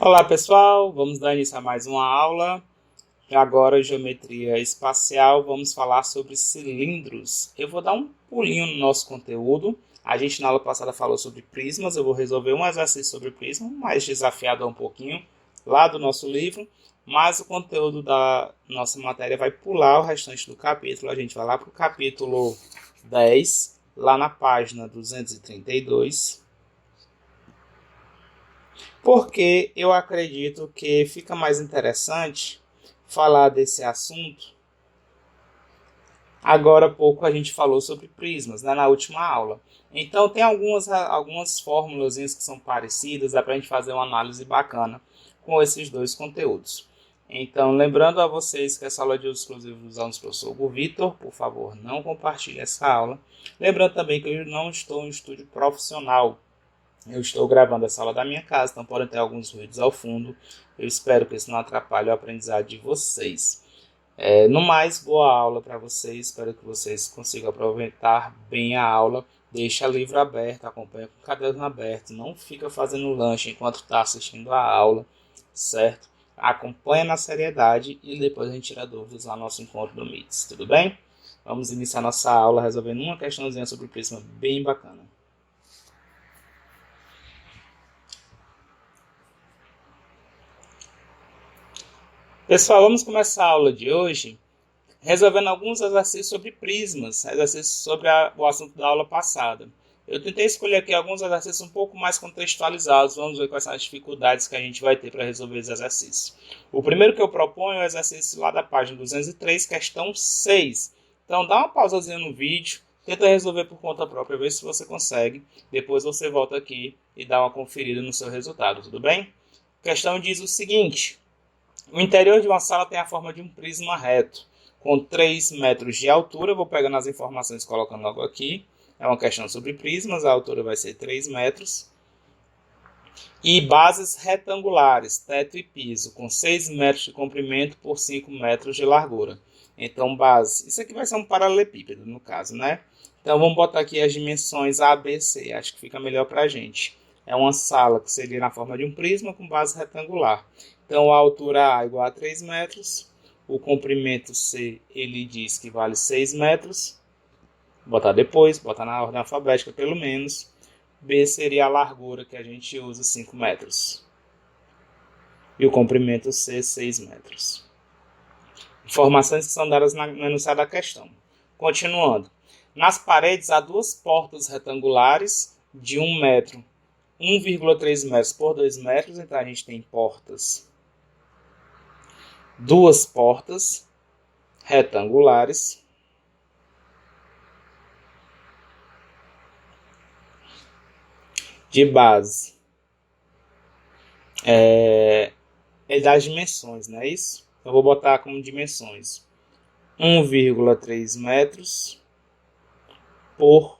Olá pessoal, vamos dar início a mais uma aula. Agora, geometria espacial, vamos falar sobre cilindros. Eu vou dar um pulinho no nosso conteúdo. A gente na aula passada falou sobre prismas, eu vou resolver um exercício sobre prisma, mais desafiador um pouquinho, lá do nosso livro. Mas o conteúdo da nossa matéria vai pular o restante do capítulo. A gente vai lá para o capítulo 10, lá na página 232. Porque eu acredito que fica mais interessante falar desse assunto. Agora há pouco a gente falou sobre prismas, né, na última aula. Então tem algumas fórmulas que são parecidas, dá para a gente fazer uma análise bacana com esses dois conteúdos. Então, lembrando a vocês que essa aula é de uso exclusivo dos alunos do professor Hugo Vitor, por favor, não compartilhe essa aula. Lembrando também que eu não estou em estúdio profissional. Eu estou gravando essa aula da minha casa, então podem ter alguns ruídos ao fundo. Eu espero que isso não atrapalhe o aprendizado de vocês. No mais, boa aula para vocês. Espero que vocês consigam aproveitar bem a aula. Deixa livro aberto, acompanha com o caderno aberto. Não fica fazendo lanche enquanto está assistindo a aula, certo? Acompanha na seriedade e depois a gente tira dúvidas lá no nosso encontro do MITS, tudo bem? Vamos iniciar nossa aula resolvendo uma questãozinha sobre o prisma bem bacana. Pessoal, vamos começar a aula de hoje resolvendo alguns exercícios sobre prismas, exercícios sobre o assunto da aula passada. Eu tentei escolher aqui alguns exercícios um pouco mais contextualizados, vamos ver quais são as dificuldades que a gente vai ter para resolver os exercícios. O primeiro que eu proponho é o exercício lá da página 203, questão 6. Então dá uma pausazinha no vídeo, tenta resolver por conta própria, vê se você consegue. Depois você volta aqui e dá uma conferida no seu resultado, tudo bem? A questão diz o seguinte: o interior de uma sala tem a forma de um prisma reto, com 3 metros de altura. Vou pegando as informações e colocando logo aqui. É uma questão sobre prismas, a altura vai ser 3 metros. E bases retangulares, teto e piso, com 6 metros de comprimento por 5 metros de largura. Então, base. Isso aqui vai ser um paralelepípedo, no caso, né? Então, vamos botar aqui as dimensões A, B, C. Acho que fica melhor para a gente. É uma sala que seria na forma de um prisma com base retangular. Então, a altura A igual a 3 metros. O comprimento C, ele diz que vale 6 metros. Vou botar depois, botar na ordem alfabética pelo menos. B seria a largura que a gente usa, 5 metros. E o comprimento C, 6 metros. Informações que são dadas no enunciado da questão. Continuando. Nas paredes há duas portas retangulares de 1 metro, 1,3 metros por 2 metros. Então a gente tem duas portas retangulares de base. É das dimensões, não é isso? Eu vou botar como dimensões 1,3 metros por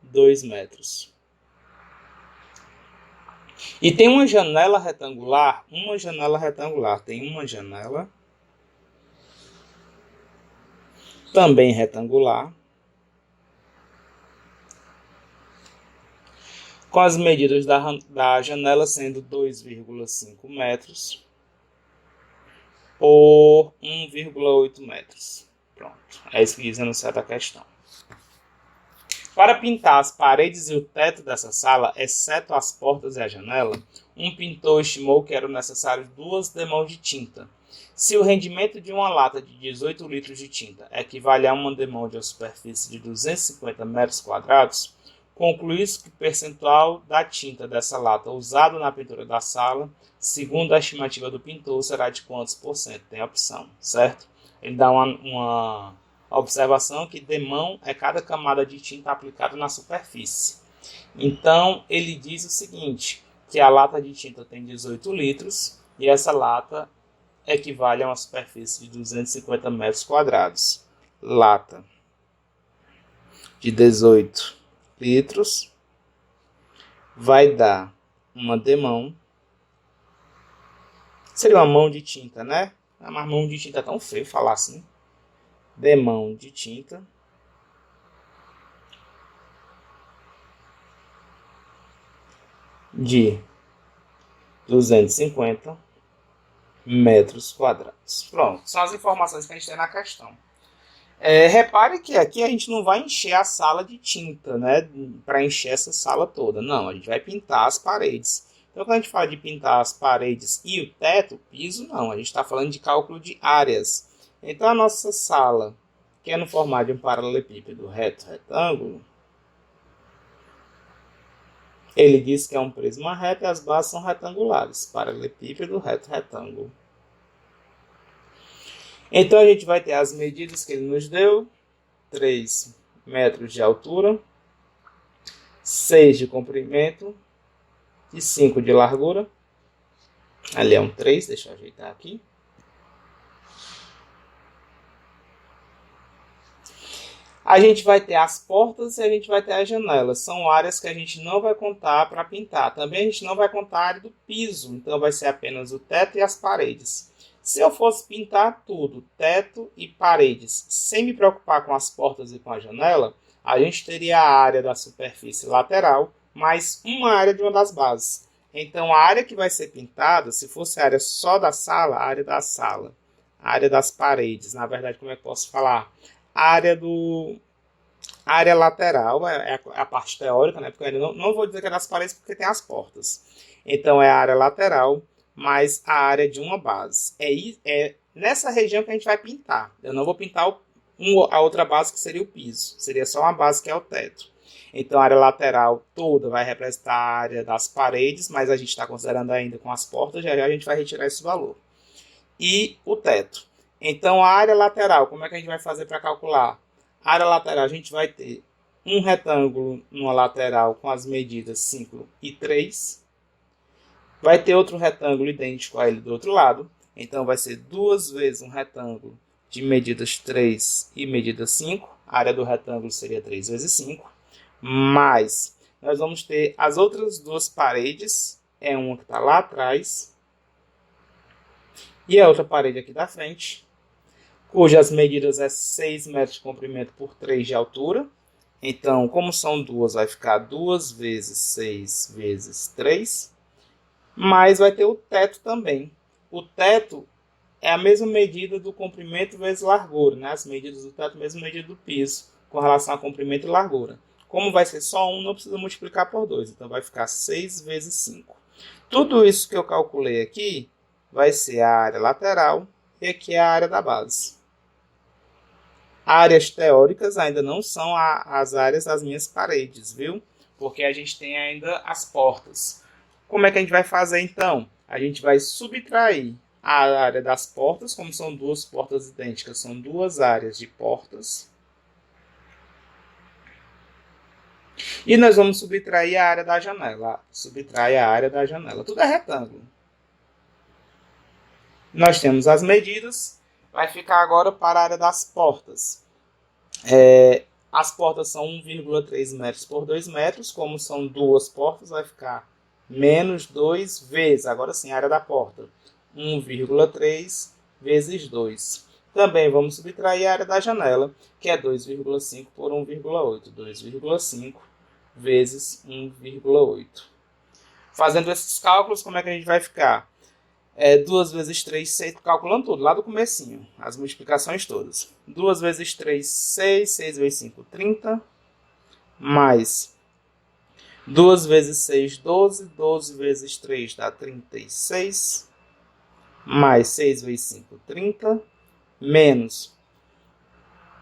2 metros. E tem uma janela retangular, tem uma janela também retangular, com as medidas da janela sendo 2,5 metros por 1,8 metros. Pronto, é isso que diz o enunciado da questão. Para pintar as paredes e o teto dessa sala, exceto as portas e a janela, um pintor estimou que eram necessárias 2 demãos de tinta. Se o rendimento de uma lata de 18 litros de tinta equivale a uma demão de uma superfície de 250 metros quadrados, conclui-se que o percentual da tinta dessa lata usado na pintura da sala, segundo a estimativa do pintor, será de quantos por cento? Tem a opção, certo? Ele dá uma observação que demão é cada camada de tinta aplicada na superfície. Então, ele diz o seguinte, que a lata de tinta tem 18 litros e essa lata equivale a uma superfície de 250 metros quadrados. Lata de 18 litros vai dar uma demão. Seria uma mão de tinta, né? Mas mão de tinta é tão feio falar assim. Demão de tinta de 250 metros quadrados. Pronto, são as informações que a gente tem na questão. Repare que aqui a gente não vai encher a sala de tinta, né? Para encher essa sala toda. Não, a gente vai pintar as paredes. Então, quando a gente fala de pintar as paredes e o teto, o piso, não. A gente está falando de cálculo de áreas. Então, a nossa sala, que é no formato de um paralelepípedo reto-retângulo, ele diz que é um prisma reto e as bases são retangulares. Paralelepípedo, reto-retângulo. Então, a gente vai ter as medidas que ele nos deu. 3 metros de altura, 6 de comprimento e 5 de largura. Ali é um 3, deixa eu ajeitar aqui. A gente vai ter as portas e a gente vai ter as janelas. São áreas que a gente não vai contar para pintar. Também a gente não vai contar a área do piso, então vai ser apenas o teto e as paredes. Se eu fosse pintar tudo, teto e paredes, sem me preocupar com as portas e com a janela, a gente teria a área da superfície lateral, mais uma área de uma das bases. Então, a área que vai ser pintada, se fosse a área só da sala, a área da sala. A área das paredes, na verdade, como é que eu posso falar? A área lateral é a parte teórica, né? Porque eu ainda não vou dizer que é das paredes porque tem as portas. Então, é a área lateral mais a área de uma base. É nessa região que a gente vai pintar. Eu não vou pintar a outra base que seria o piso. Seria só uma base que é o teto. Então a área lateral toda vai representar a área das paredes, mas a gente está considerando ainda com as portas, já a gente vai retirar esse valor. E o teto. Então a área lateral, como é que a gente vai fazer para calcular? A área lateral a gente vai ter um retângulo numa lateral com as medidas 5 e 3. Vai ter outro retângulo idêntico a ele do outro lado. Então, vai ser 2 vezes um retângulo de medidas 3 e medida 5. A área do retângulo seria 3 vezes 5. Mas, nós vamos ter as outras duas paredes. É uma que está lá atrás. E a outra parede aqui da frente. Cujas medidas é 6 metros de comprimento por 3 de altura. Então, como são duas, vai ficar 2 vezes 6 vezes 3. Mas vai ter o teto também. O teto é a mesma medida do comprimento vezes largura, né? As medidas do teto, a mesma medida do piso, com relação a comprimento e largura. Como vai ser só um, não precisa multiplicar por 2. Então vai ficar 6 vezes 5. Tudo isso que eu calculei aqui vai ser a área lateral e aqui é a área da base. Áreas teóricas ainda não são as áreas das minhas paredes, viu? Porque a gente tem ainda as portas. Como é que a gente vai fazer então? A gente vai subtrair a área das portas, como são duas portas idênticas, são duas áreas de portas. E nós vamos subtrair a área da janela. Subtrai a área da janela. Tudo é retângulo. Nós temos as medidas. Vai ficar agora para a área das portas. As portas são 1,3 metros por 2 metros. Como são duas portas, vai ficar menos 2 vezes, agora sim, a área da porta, 1,3 vezes 2. Também vamos subtrair a área da janela, que é 2,5 por 1,8. 2,5 vezes 1,8. Fazendo esses cálculos, como é que a gente vai ficar? 2 vezes 3, 6, calculando tudo, lá do comecinho, as multiplicações todas. 2 vezes 3, 6, 6 vezes 5, 30, mais 2 vezes 6, 12. 12 vezes 3 dá 36. Mais 6 vezes 5, 30. Menos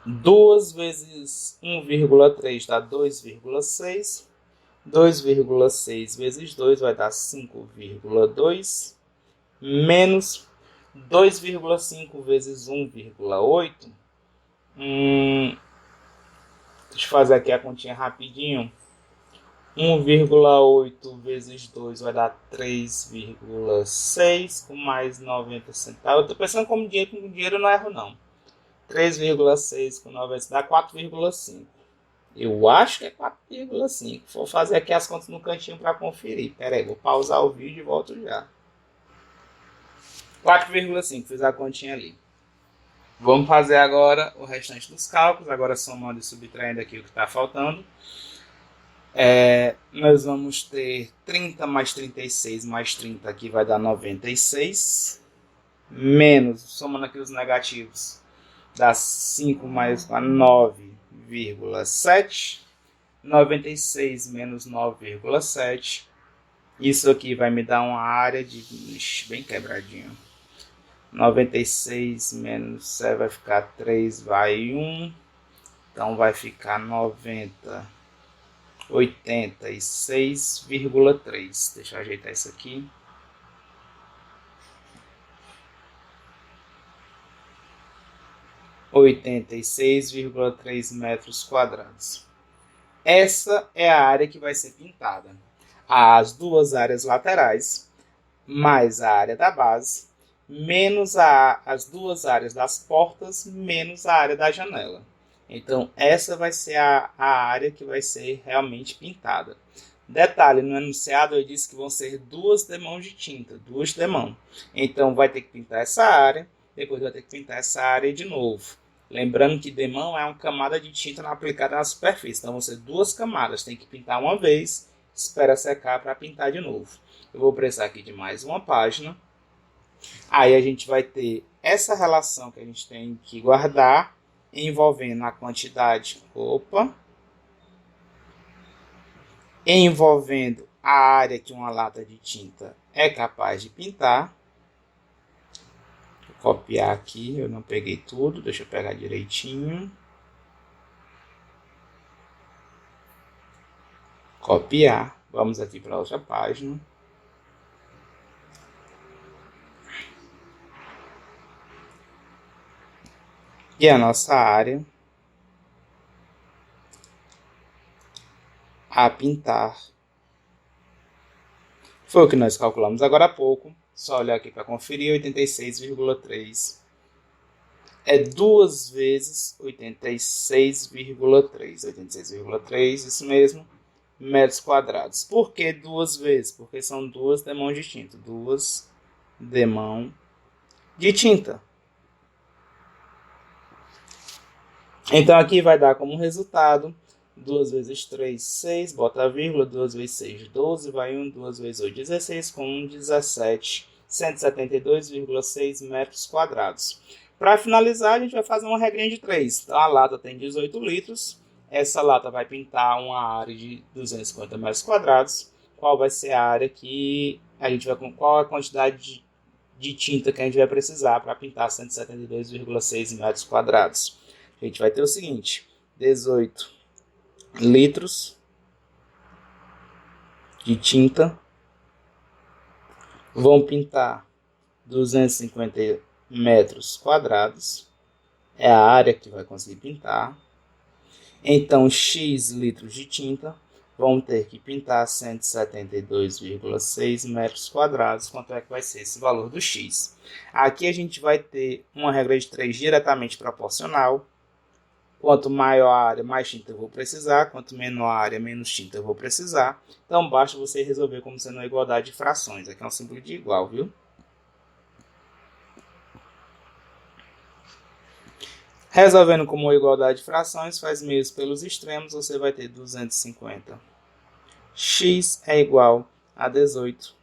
2 vezes 1,3 dá 2,6. 2,6 vezes 2 vai dar 5,2. Menos 2,5 vezes 1,8. Deixa eu fazer aqui a continha rapidinho. 1,8 vezes 2 vai dar 3,6 com mais 90 centavos. Eu estou pensando como dinheiro, com dinheiro eu não erro não. 3,6 com 90 dá 4,5. Eu acho que é 4,5. Vou fazer aqui as contas no cantinho para conferir. Pera aí, vou pausar o vídeo e volto já. 4,5, fiz a continha ali. Vamos fazer agora o restante dos cálculos, agora somando e subtraindo aqui o que está faltando. Nós vamos ter 30 mais 36 mais 30 aqui vai dar 96. Menos, somando aqui os negativos, dá 5 mais 9,7. 96 menos 9,7. Isso aqui vai me dar uma área de... bem quebradinho. 96 menos 7 vai ficar 3, vai 1. Então vai ficar 86,3. Deixa eu ajeitar isso aqui. 86,3 metros quadrados. Essa é a área que vai ser pintada. As duas áreas laterais, mais a área da base, menos as duas áreas das portas, menos a área da janela. Então, essa vai ser a área que vai ser realmente pintada. Detalhe, no enunciado eu disse que vão ser 2 demãos de tinta, 2 demãos. Então, vai ter que pintar essa área, depois vai ter que pintar essa área de novo. Lembrando que demão é uma camada de tinta aplicada na superfície. Então, vão ser 2 camadas. Tem que pintar uma vez, espera secar para pintar de novo. Eu vou precisar aqui de mais uma página. Aí a gente vai ter essa relação que a gente tem que guardar, envolvendo a quantidade, envolvendo a área que uma lata de tinta é capaz de pintar. Vou copiar aqui, eu não peguei tudo, deixa eu pegar direitinho. Copiar, vamos aqui para outra página. E a nossa área a pintar foi o que nós calculamos agora há pouco. Só olhar aqui para conferir, 86,3 é 2 vezes 86,3. 86,3, isso mesmo, metros quadrados. Por que 2 vezes? Porque são 2 demãos de tinta. 2 demãos de tinta. Então, aqui vai dar como resultado 2 vezes 3, 6, bota a vírgula, 2 vezes 6, 12, vai 1, 2 vezes 8, 16, com 1, 17, 172,6 metros quadrados. Para finalizar, a gente vai fazer uma regrinha de 3. Então, a lata tem 18 litros, essa lata vai pintar uma área de 250 metros quadrados. Qual vai ser a área que a gente vai... Qual a quantidade de tinta que a gente vai precisar para pintar 172,6 metros quadrados? A gente vai ter o seguinte, 18 litros de tinta, vão pintar 250 metros quadrados, é a área que vai conseguir pintar. Então, X litros de tinta vão ter que pintar 172,6 metros quadrados. Quanto é que vai ser esse valor do X? Aqui a gente vai ter uma regra de 3 diretamente proporcional. Quanto maior a área, mais tinta eu vou precisar. Quanto menor a área, menos tinta eu vou precisar. Então, basta você resolver como sendo uma igualdade de frações. Aqui é um simples de igual, viu? Resolvendo como uma igualdade de frações, faz meios pelos extremos, você vai ter 250. X é igual a 18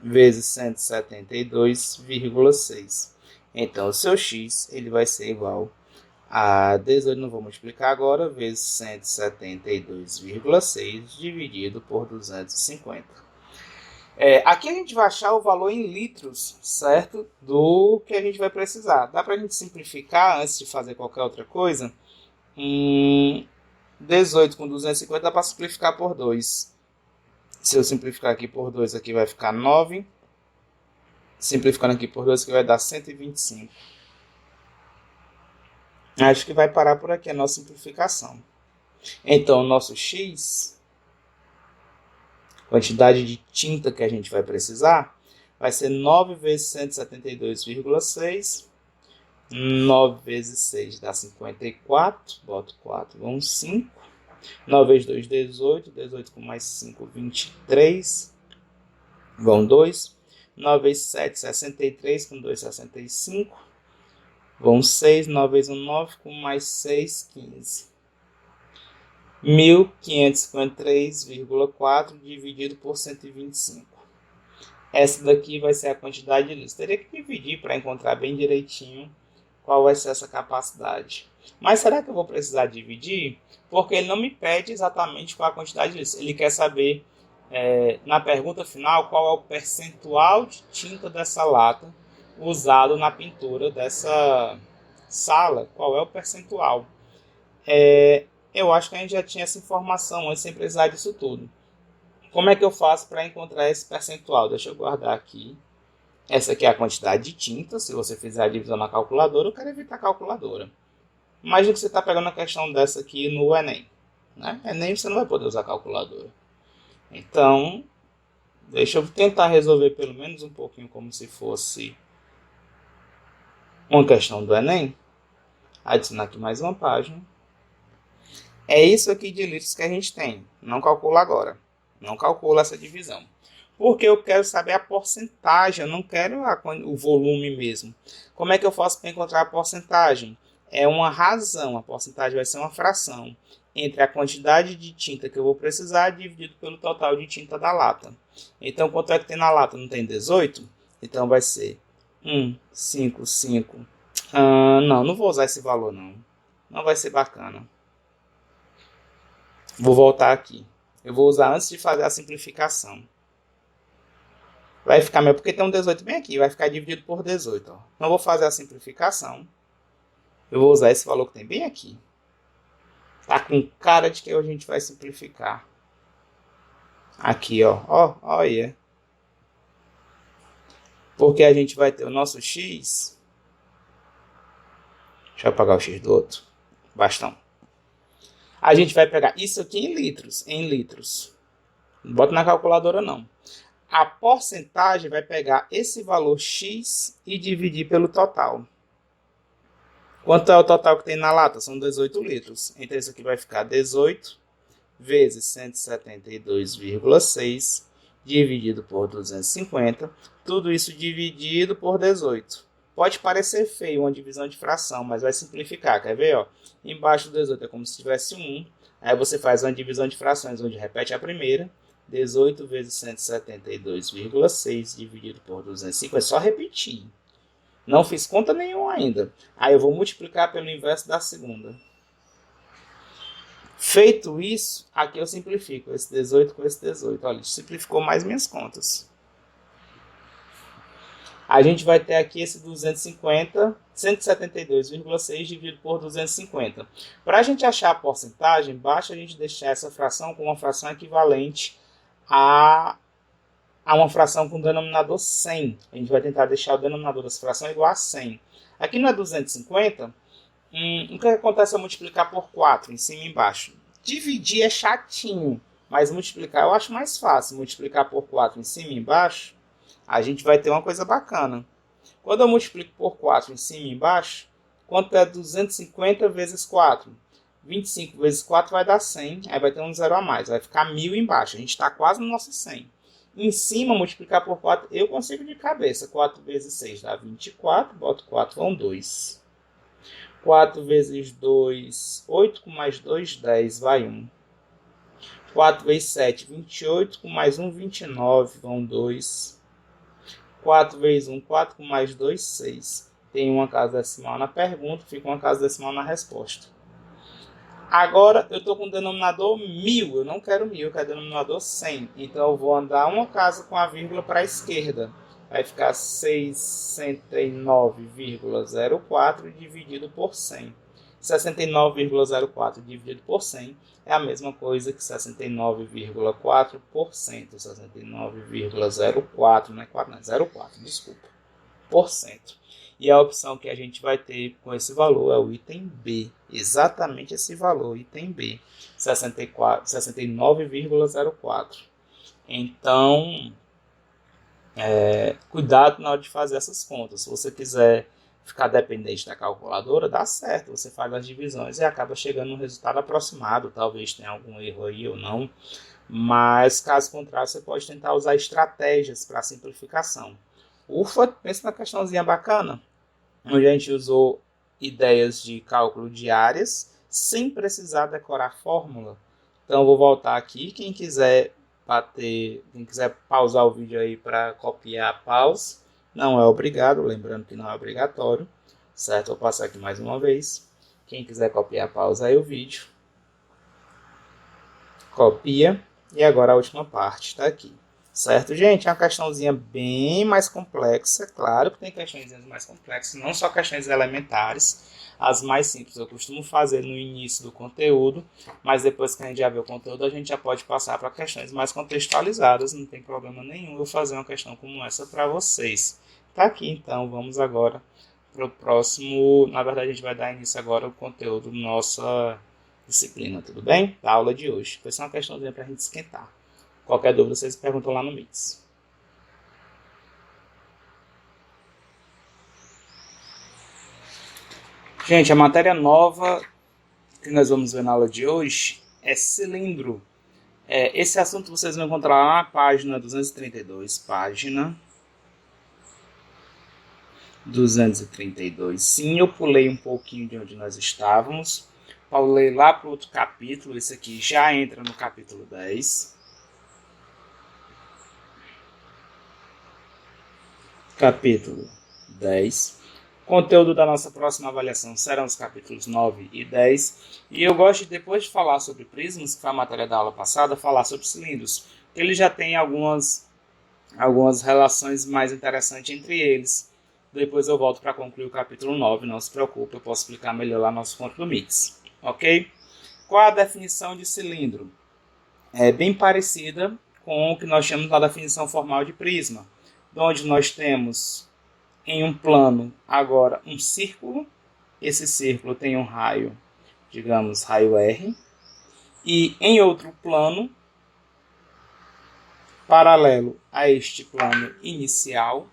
vezes 172,6. Então, o seu X ele vai ser igual a 18, não vou multiplicar agora, vezes 172,6 dividido por 250. Aqui a gente vai achar o valor em litros, certo? Do que a gente vai precisar. Dá para a gente simplificar antes de fazer qualquer outra coisa? 18 com 250 dá para simplificar por 2. Se eu simplificar aqui por 2, aqui vai ficar 9. Simplificando aqui por 2, aqui vai dar 125. Acho que vai parar por aqui a nossa simplificação. Então, o nosso X, quantidade de tinta que a gente vai precisar, vai ser 9 vezes 172,6. 9 vezes 6 dá 54. Boto 4, vão 5. 9 vezes 2, 18. 18 com mais 5, 23. Vão 2. 9 vezes 7, 63. Com 2, 65. Vão 6. 9 vezes 1, 9. Com mais 6, 15. 1.553,4 dividido por 125. Essa daqui vai ser a quantidade de litros. Teria que dividir para encontrar bem direitinho qual vai ser essa capacidade. Mas será que eu vou precisar dividir? Porque ele não me pede exatamente qual a quantidade de litros. Ele quer saber, na pergunta final, qual é o percentual de tinta dessa lata usado na pintura dessa sala. Qual é o percentual? Eu acho que a gente já tinha essa informação antes, sem precisar disso tudo. Como é que eu faço para encontrar esse percentual? Deixa eu guardar aqui. Essa aqui é a quantidade de tinta. Se você fizer a divisão na calculadora, eu quero evitar a calculadora. Imagina que você está pegando a questão dessa aqui no Enem. Né? Enem você não vai poder usar a calculadora. Então, deixa eu tentar resolver pelo menos um pouquinho como se fosse uma questão do Enem. Adicionar aqui mais uma página. É isso aqui de litros que a gente tem. Não calcula agora. Não calcula essa divisão. Porque eu quero saber a porcentagem. Eu não quero o volume mesmo. Como é que eu faço para encontrar a porcentagem? É uma razão. A porcentagem vai ser uma fração entre a quantidade de tinta que eu vou precisar dividido pelo total de tinta da lata. Então, quanto é que tem na lata? Não tem 18? Então, vai ser 1,55. Não vou usar esse valor, não. Não vai ser bacana. Vou voltar aqui. Eu vou usar antes de fazer a simplificação. Vai ficar melhor, porque tem um 18 bem aqui. Vai ficar dividido por 18. Ó. Então, vou fazer a simplificação. Eu vou usar esse valor que tem bem aqui. Tá com cara de que a gente vai simplificar. Aqui, ó. Olha. Porque a gente vai ter o nosso x. Deixa eu apagar o x do outro. Bastão. A gente vai pegar isso aqui em litros. Não bota na calculadora, não. A porcentagem vai pegar esse valor x e dividir pelo total. Quanto é o total que tem na lata? São 18 litros. Então, isso aqui vai ficar 18 vezes 172,6 dividido por 250. Tudo isso dividido por 18. Pode parecer feio uma divisão de fração, mas vai simplificar. Quer ver? Ó? Embaixo do 18 é como se tivesse 1. Aí você faz uma divisão de frações, onde repete a primeira. 18 vezes 172,6 dividido por 250. É só repetir. Não fiz conta nenhuma ainda. Aí eu vou multiplicar pelo inverso da segunda. Feito isso, aqui eu simplifico esse 18 com esse 18. Olha, simplificou mais minhas contas. A gente vai ter aqui esse 250, 172,6 dividido por 250. Para a gente achar a porcentagem, basta a gente deixar essa fração com uma fração equivalente a uma fração com denominador 100. A gente vai tentar deixar o denominador dessa fração igual a 100. Aqui não é 250. O que acontece é multiplicar por 4, em cima e embaixo. Dividir é chatinho, mas multiplicar eu acho mais fácil. Multiplicar por 4 em cima e embaixo, a gente vai ter uma coisa bacana. Quando eu multiplico por 4 em cima e embaixo, quanto é 250 vezes 4? 25 vezes 4 vai dar 100, aí vai ter um zero a mais, vai ficar 1000 embaixo. A gente está quase no nosso 100. Em cima, multiplicar por 4, eu consigo de cabeça. 4 vezes 6 dá 24, boto 4, vão 2. 4 vezes 2, 8, com mais 2, 10, vai 1. 4 vezes 7, 28, com mais 1, 29, vão 2. 4 vezes 1, 4, com mais 2, 6. Tem uma casa decimal na pergunta, fica uma casa decimal na resposta. Agora eu estou com o denominador 1000, eu não quero 1000, eu quero o denominador 100. Então eu vou andar uma casa com a vírgula para a esquerda. Vai ficar 69,04 dividido por 100. 69,04 dividido por 100 é a mesma coisa que 69,4%. 69,04, não é 4, não é 0,4, desculpa. Por cento. E a opção que a gente vai ter com esse valor é o item B. Exatamente esse valor, item B. 69,04. Então, cuidado na hora de fazer essas contas. Se você quiser ficar dependente da calculadora, dá certo. Você faz as divisões e acaba chegando no resultado aproximado. Talvez tenha algum erro aí ou não. Mas, caso contrário, você pode tentar usar estratégias para simplificação. Ufa, pensa na questãozinha bacana, onde a gente usou ideias de cálculo de áreas sem precisar decorar fórmula. Então eu vou voltar aqui. Quem quiser pausar o vídeo aí para copiar, pause. Não é obrigado, lembrando que não é obrigatório, certo? Vou passar aqui mais uma vez. Quem quiser copiar, pausa aí o vídeo. Copia. E agora a última parte está aqui. Certo, gente? É uma questãozinha bem mais complexa. Claro que tem questões mais complexas, não só questões elementares. As mais simples eu costumo fazer no início do conteúdo, mas depois que a gente já vê o conteúdo, a gente já pode passar para questões mais contextualizadas. Não tem problema nenhum eu fazer uma questão como essa para vocês. Tá aqui, então, vamos agora para o próximo. Na verdade, a gente vai dar início agora ao conteúdo da nossa disciplina, tudo bem? Da aula de hoje. Foi só uma questãozinha para a gente esquentar. Qualquer dúvida, vocês perguntam lá no Mix. Gente, a matéria nova que nós vamos ver na aula de hoje é cilindro. Esse assunto vocês vão encontrar lá na página 232. Página 232. Sim, eu pulei um pouquinho de onde nós estávamos. Pulei lá para o outro capítulo. Esse aqui já entra no capítulo 10. Capítulo 10. Conteúdo da nossa próxima avaliação serão os capítulos 9 e 10. E eu gosto de, depois de falar sobre prismas, que foi a matéria da aula passada, falar sobre cilindros. Ele já tem algumas relações mais interessantes entre eles. Depois eu volto para concluir o capítulo 9, não se preocupe, eu posso explicar melhor lá no nosso conto do Mix. Ok? Qual a definição de cilindro? É bem parecida com o que nós chamamos da definição formal de prisma, onde nós temos em um plano agora um círculo. Esse círculo tem um raio, digamos, raio R. E em outro plano, paralelo a este plano inicial,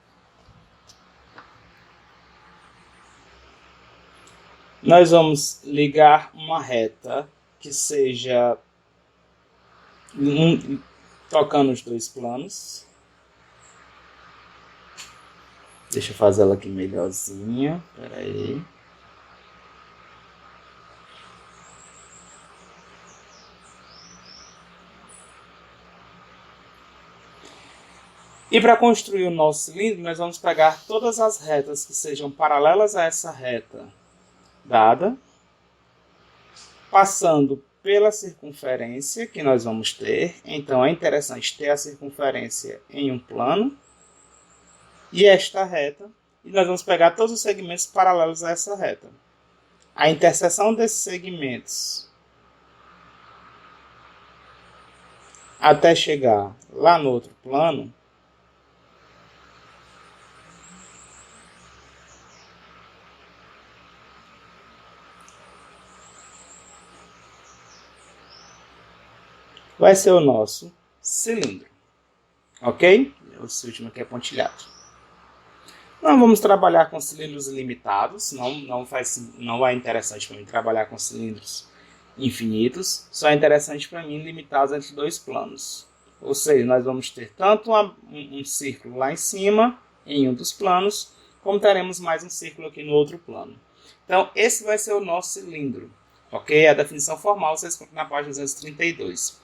nós vamos ligar uma reta que seja tocando os dois planos. Deixa eu fazer ela aqui melhorzinha. Espera aí. E para construir o nosso cilindro, nós vamos pegar todas as retas que sejam paralelas a essa reta dada, passando pela circunferência que nós vamos ter. Então é interessante ter a circunferência em um plano e esta reta, e nós vamos pegar todos os segmentos paralelos a essa reta. A interseção desses segmentos até chegar lá no outro plano vai ser o nosso cilindro. Ok? Esse último aqui é pontilhado. Não vamos trabalhar com cilindros ilimitados, não é interessante para mim trabalhar com cilindros infinitos, só é interessante para mim limitados entre dois planos. Ou seja, nós vamos ter tanto um círculo lá em cima, em um dos planos, como teremos mais um círculo aqui no outro plano. Então, esse vai ser o nosso cilindro. Ok? A definição formal vocês encontram na página 232.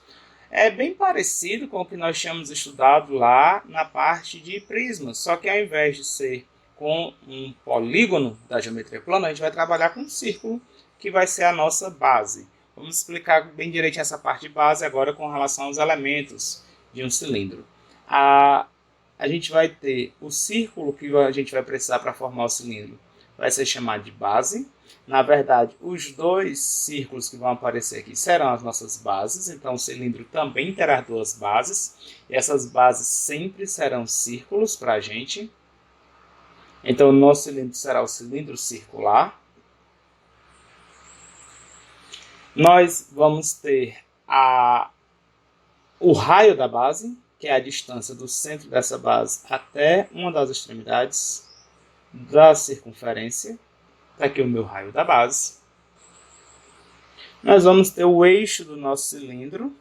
É bem parecido com o que nós tínhamos estudado lá na parte de prismas, só que ao invés de ser com um polígono da geometria plana, a gente vai trabalhar com um círculo, que vai ser a nossa base. Vamos explicar bem direitinho essa parte de base agora com relação aos elementos de um cilindro. A gente vai ter o círculo que a gente vai precisar para formar o cilindro, vai ser chamado de base. Na verdade, os dois círculos que vão aparecer aqui serão as nossas bases. Então, o cilindro também terá duas bases. E essas bases sempre serão círculos para a gente. Então, o nosso cilindro será o cilindro circular. Nós vamos ter o raio da base, que é a distância do centro dessa base até uma das extremidades da circunferência. Está aqui o meu raio da base. Nós vamos ter o eixo do nosso cilindro,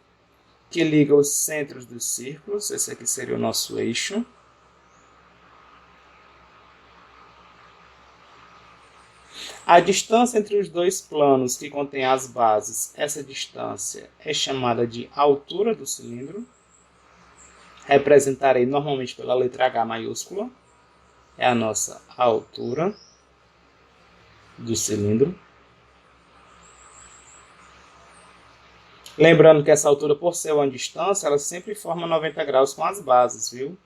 que liga os centros dos círculos. Esse aqui seria o nosso eixo. A distância entre os dois planos que contêm as bases, essa distância é chamada de altura do cilindro. Representarei normalmente pela letra H maiúscula. É a nossa altura do cilindro. Lembrando que essa altura, por ser uma distância, ela sempre forma 90 graus com as bases, viu?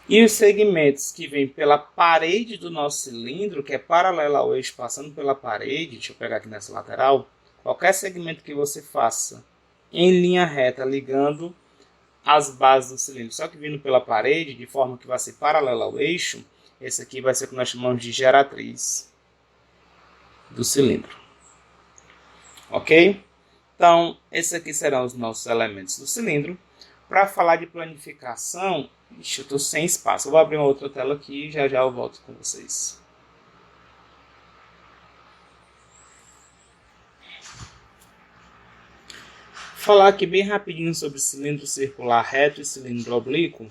E os segmentos que vêm pela parede do nosso cilindro, que é paralela ao eixo, passando pela parede, deixa eu pegar aqui nessa lateral, qualquer segmento que você faça em linha reta, ligando as bases do cilindro, só que vindo pela parede, de forma que vai ser paralela ao eixo, esse aqui vai ser o que nós chamamos de geratriz do cilindro. Ok? Então, esses aqui serão os nossos elementos do cilindro. Para falar de planificação, eu estou sem espaço. Eu vou abrir uma outra tela aqui e já eu volto com vocês. Falar aqui bem rapidinho sobre cilindro circular reto e cilindro oblíquo.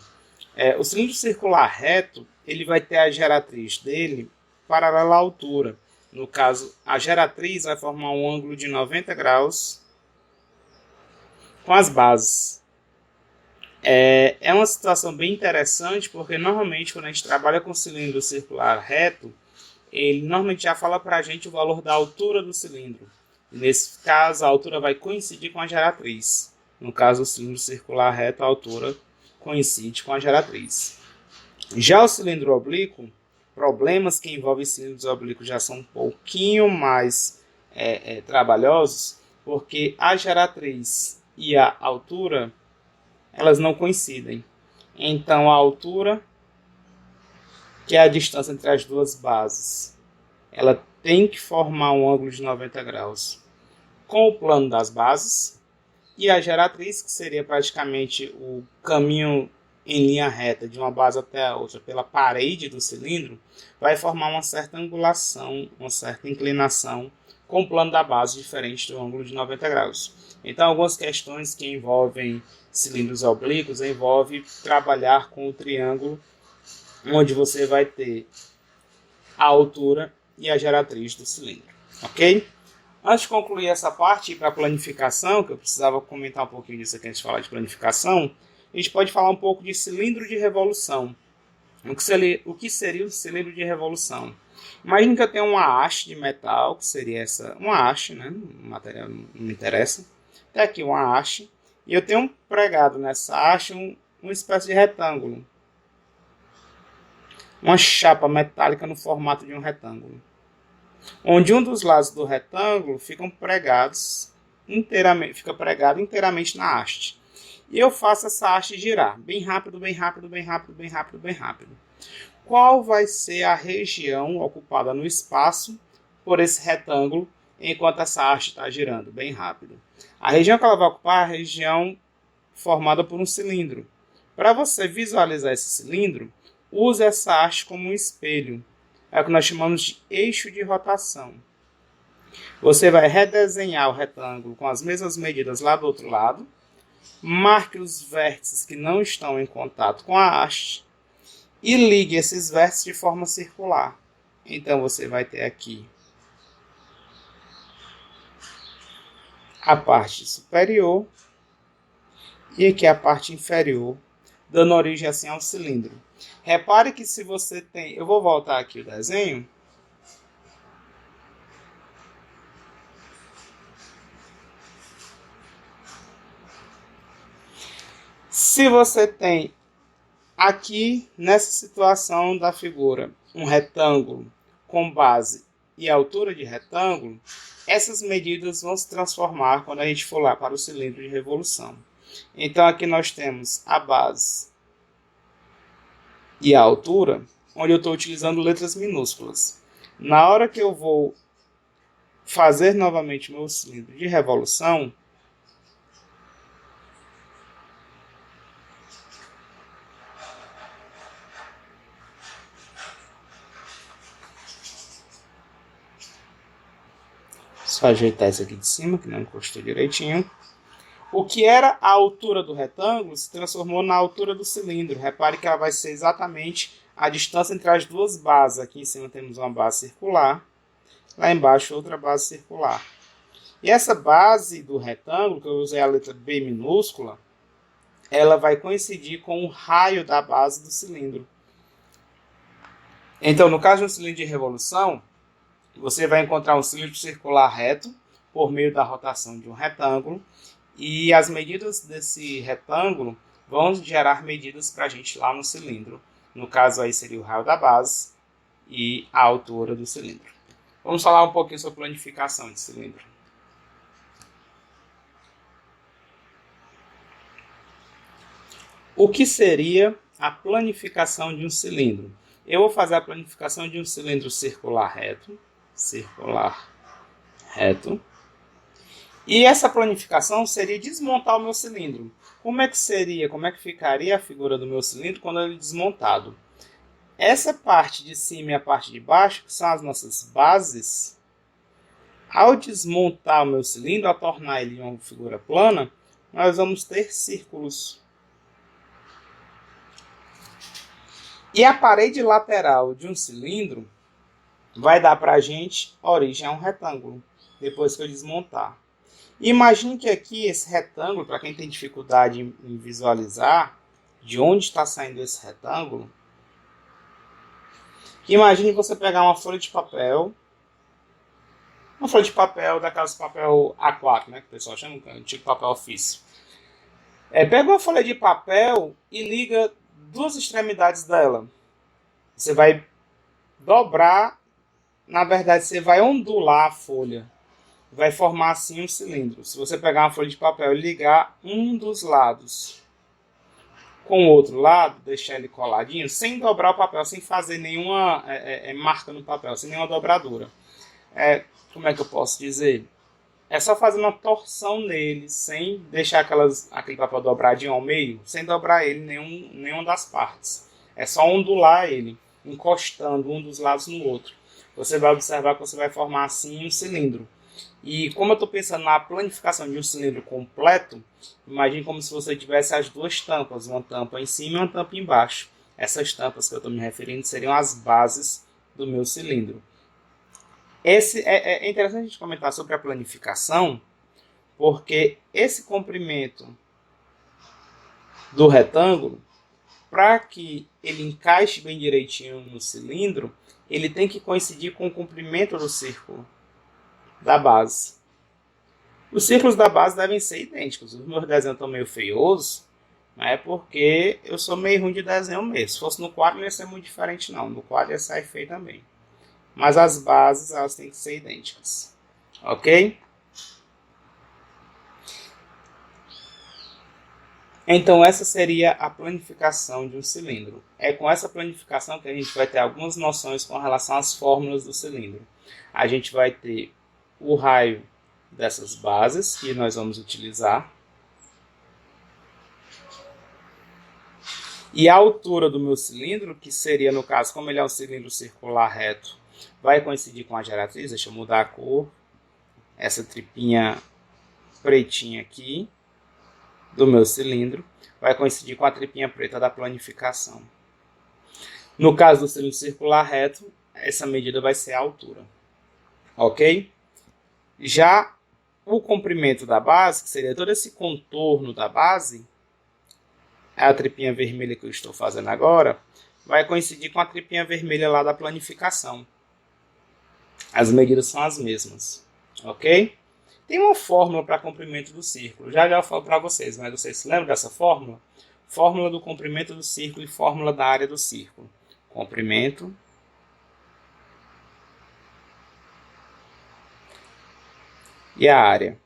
O cilindro circular reto, ele vai ter a geratriz dele paralela à altura. No caso, a geratriz vai formar um ângulo de 90 graus com as bases. É uma situação bem interessante, porque normalmente quando a gente trabalha com cilindro circular reto, ele normalmente já fala para a gente o valor da altura do cilindro. Nesse caso, a altura vai coincidir com a geratriz. No caso, o cilindro circular reto, a altura coincide com a geratriz. Já o cilindro oblíquo, problemas que envolvem cilindros oblíquos já são um pouquinho mais trabalhosos, porque a geratriz e a altura, elas não coincidem. Então, a altura, que é a distância entre as duas bases, ela tem que formar um ângulo de 90 graus com o plano das bases, e a geratriz, que seria praticamente o caminho em linha reta de uma base até a outra pela parede do cilindro, vai formar uma certa angulação, uma certa inclinação com o plano da base diferente do ângulo de 90 graus. Então, algumas questões que envolvem cilindros oblíquos envolvem trabalhar com o triângulo, onde você vai ter a altura e a geratriz do cilindro, ok? Antes de concluir essa parte para a planificação, que eu precisava comentar um pouquinho disso aqui antes de falar de planificação, a gente pode falar um pouco de cilindro de revolução. O que seria o cilindro de revolução? Imagina que eu tenho uma haste de metal, que seria uma haste, né? O material não me interessa. Tem aqui uma haste, e eu tenho pregado nessa haste uma espécie de retângulo. Uma chapa metálica no formato de um retângulo, onde um dos lados do retângulo fica pregado inteiramente na haste. E eu faço essa haste girar bem rápido, bem rápido, bem rápido, bem rápido, bem rápido. Qual vai ser a região ocupada no espaço por esse retângulo enquanto essa haste está girando bem rápido? A região que ela vai ocupar é a região formada por um cilindro. Para você visualizar esse cilindro, use essa haste como um espelho. É o que nós chamamos de eixo de rotação. Você vai redesenhar o retângulo com as mesmas medidas lá do outro lado. Marque os vértices que não estão em contato com a haste e ligue esses vértices de forma circular. Então você vai ter aqui a parte superior e aqui a parte inferior, dando origem assim ao cilindro. Repare que se você tem... Eu vou voltar aqui o desenho. Se você tem aqui, nessa situação da figura, um retângulo com base e altura de retângulo, essas medidas vão se transformar quando a gente for lá para o cilindro de revolução. Então aqui nós temos a base e a altura, onde eu estou utilizando letras minúsculas. Na hora que eu vou fazer novamente o meu cilindro de revolução, só ajeitar isso aqui de cima, que não encostou direitinho. O que era a altura do retângulo se transformou na altura do cilindro. Repare que ela vai ser exatamente a distância entre as duas bases. Aqui em cima temos uma base circular, lá embaixo outra base circular. E essa base do retângulo, que eu usei a letra B minúscula, ela vai coincidir com o raio da base do cilindro. Então, no caso de um cilindro de revolução, você vai encontrar um cilindro circular reto por meio da rotação de um retângulo, e as medidas desse retângulo vão gerar medidas para a gente lá no cilindro. No caso aí seria o raio da base e a altura do cilindro. Vamos falar um pouquinho sobre planificação de cilindro. O que seria a planificação de um cilindro? Eu vou fazer a planificação de um cilindro circular reto. E essa planificação seria desmontar o meu cilindro. Como é que ficaria a figura do meu cilindro quando ele é desmontado? Essa parte de cima e a parte de baixo, que são as nossas bases, ao desmontar o meu cilindro, ao tornar ele uma figura plana, nós vamos ter círculos. E a parede lateral de um cilindro vai dar para a gente origem a um retângulo, depois que eu desmontar. Imagine que aqui esse retângulo, para quem tem dificuldade em visualizar de onde está saindo esse retângulo, imagine você pegar uma folha de papel, daquelas papel A4, né, que o pessoal chama de antigo papel ofício. Pega uma folha de papel e liga duas extremidades dela. Você vai dobrar, na verdade você vai ondular a folha. Vai formar assim um cilindro. Se você pegar uma folha de papel e ligar um dos lados com o outro lado, deixar ele coladinho, sem dobrar o papel, sem fazer nenhuma marca no papel, sem nenhuma dobradura. Como é que eu posso dizer? É só fazer uma torção nele, sem deixar aquele papel dobradinho ao meio, sem dobrar ele nenhuma das partes. É só ondular ele, encostando um dos lados no outro. Você vai observar que você vai formar assim um cilindro. E como eu estou pensando na planificação de um cilindro completo, imagine como se você tivesse as duas tampas, uma tampa em cima e uma tampa embaixo. Essas tampas que eu estou me referindo seriam as bases do meu cilindro. É interessante a gente comentar sobre a planificação, porque esse comprimento do retângulo, para que ele encaixe bem direitinho no cilindro, ele tem que coincidir com o comprimento do círculo da base. Os círculos da base devem ser idênticos. Os meus desenhos estão meio feiosos, mas é porque eu sou meio ruim de desenho mesmo. Se fosse no quadro não ia ser muito diferente não. No quadro ia sair feio também. Mas as bases elas têm que ser idênticas. Ok? Então essa seria a planificação de um cilindro. É com essa planificação que a gente vai ter algumas noções com relação às fórmulas do cilindro. A gente vai ter o raio dessas bases que nós vamos utilizar. E a altura do meu cilindro, que seria, no caso, como ele é um cilindro circular reto, vai coincidir com a geratriz. Deixa eu mudar a cor. Essa tripinha pretinha aqui do meu cilindro vai coincidir com a tripinha preta da planificação. No caso do cilindro circular reto, essa medida vai ser a altura. Ok? Já o comprimento da base, que seria todo esse contorno da base, a tripinha vermelha que eu estou fazendo agora, vai coincidir com a tripinha vermelha lá da planificação. As medidas são as mesmas. Ok? Tem uma fórmula para comprimento do círculo. Já eu falo para vocês, mas vocês se lembram dessa fórmula? Fórmula do comprimento do círculo e fórmula da área do círculo. Comprimento e a área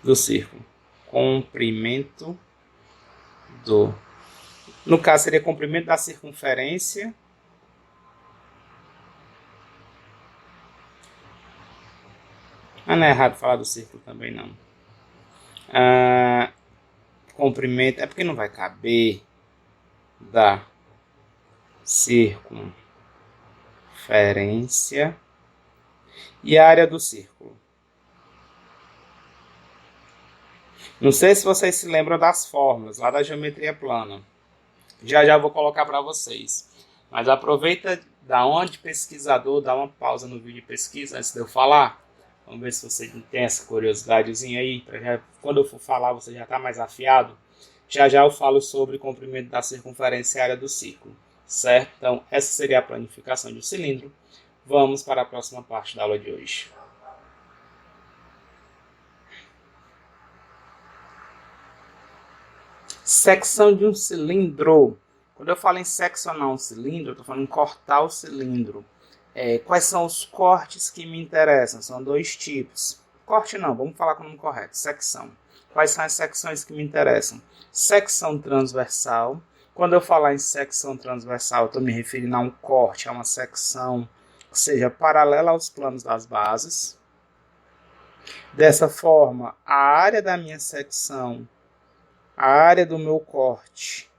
do círculo. Comprimento do... No caso, seria comprimento da circunferência não é errado falar do círculo também, não. Comprimento, é porque não vai caber da circunferência e a área do círculo. Não sei se vocês se lembram das fórmulas lá da geometria plana. Já já eu vou colocar para vocês. Mas aproveita, dá onde pesquisador, dá uma pausa no vídeo de pesquisa antes de eu falar. Vamos ver se você tem essa curiosidadezinha aí. Quando eu for falar, você já está mais afiado. Já já eu falo sobre o comprimento da circunferência e área do círculo. Certo? Então, essa seria a planificação de um cilindro. Vamos para a próxima parte da aula de hoje. Secção de um cilindro. Quando eu falo em seccionar um cilindro, eu estou falando em cortar o cilindro. Quais são os cortes que me interessam? São dois tipos. Corte não, vamos falar com o nome correto. Secção. Quais são as secções que me interessam? Secção transversal. Quando eu falar em secção transversal, eu estou me referindo a um corte, a uma secção que seja paralela aos planos das bases. Dessa forma, a área da minha secção, a área do meu corte,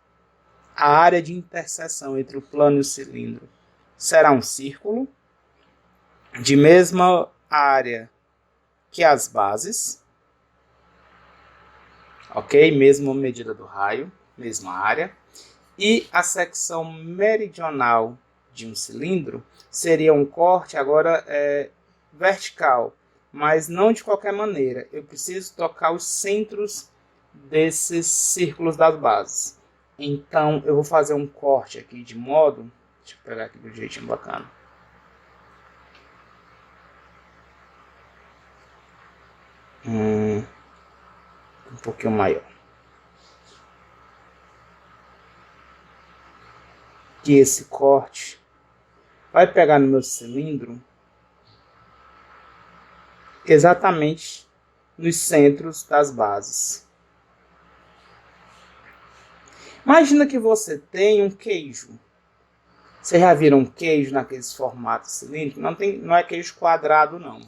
a área de interseção entre o plano e o cilindro será um círculo de mesma área que as bases, ok? Mesma medida do raio, mesma área. E a secção meridional de um cilindro seria um corte agora vertical, mas não de qualquer maneira. Eu preciso tocar os centros desses círculos das bases. Então, eu vou fazer um corte aqui de modo... Deixa eu pegar aqui do jeitinho bacana. Um pouquinho maior. Que esse corte vai pegar no meu cilindro exatamente nos centros das bases. Imagina que você tem um queijo. Vocês já viram um queijo naqueles formatos cilíndricos? Não é queijo quadrado, não.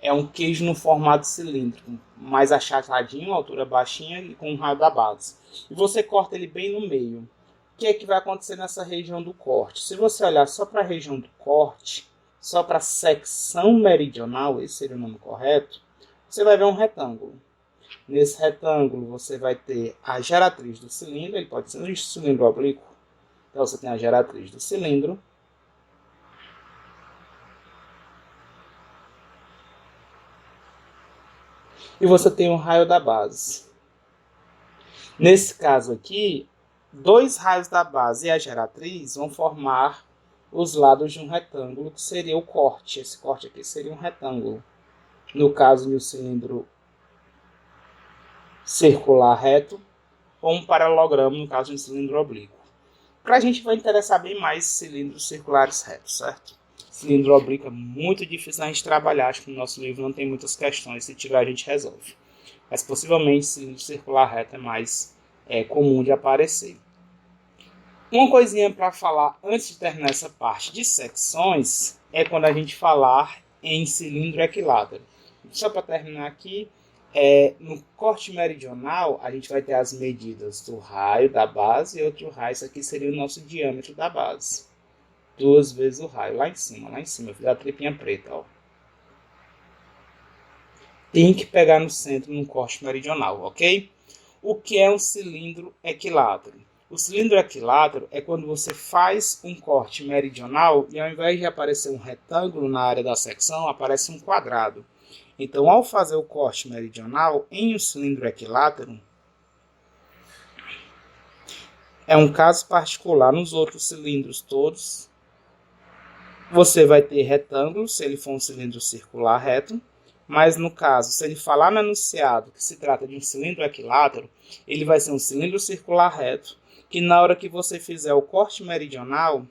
É um queijo no formato cilíndrico, mais achatadinho, altura baixinha e com um raio da base. E você corta ele bem no meio. O que é que vai acontecer nessa região do corte? Se você olhar só para a região do corte, só para a secção meridional, esse seria o nome correto, você vai ver um retângulo. Nesse retângulo você vai ter a geratriz do cilindro, ele pode ser um cilindro oblíquo. Então você tem a geratriz do cilindro. E você tem o raio da base. Nesse caso aqui, dois raios da base e a geratriz vão formar os lados de um retângulo, que seria o corte. Esse corte aqui seria um retângulo. No caso de um cilindro circular reto, ou um paralelogramo, no caso de um cilindro oblíquo. Para a gente vai interessar bem mais cilindros circulares retos, certo? Cilindro oblíquo é muito difícil a gente trabalhar, acho que no nosso livro não tem muitas questões, se tiver a gente resolve. Mas possivelmente cilindro circular reto é mais comum de aparecer. Uma coisinha para falar antes de terminar essa parte de secções é quando a gente falar em cilindro equilátero. Só para terminar aqui, no corte meridional a gente vai ter as medidas do raio da base e outro raio. Isso aqui seria o nosso diâmetro da base. 2 vezes o raio, lá em cima, eu fiz a tripinha preta, ó. Tem que pegar no centro no corte meridional, ok? O que é um cilindro equilátero? O cilindro equilátero é quando você faz um corte meridional e ao invés de aparecer um retângulo na área da secção, aparece um quadrado. Então, ao fazer o corte meridional em um cilindro equilátero, é um caso particular. Nos outros cilindros todos, você vai ter retângulo, se ele for um cilindro circular reto, mas no caso, se ele falar no enunciado que se trata de um cilindro equilátero, ele vai ser um cilindro circular reto, que na hora que você fizer o corte meridional,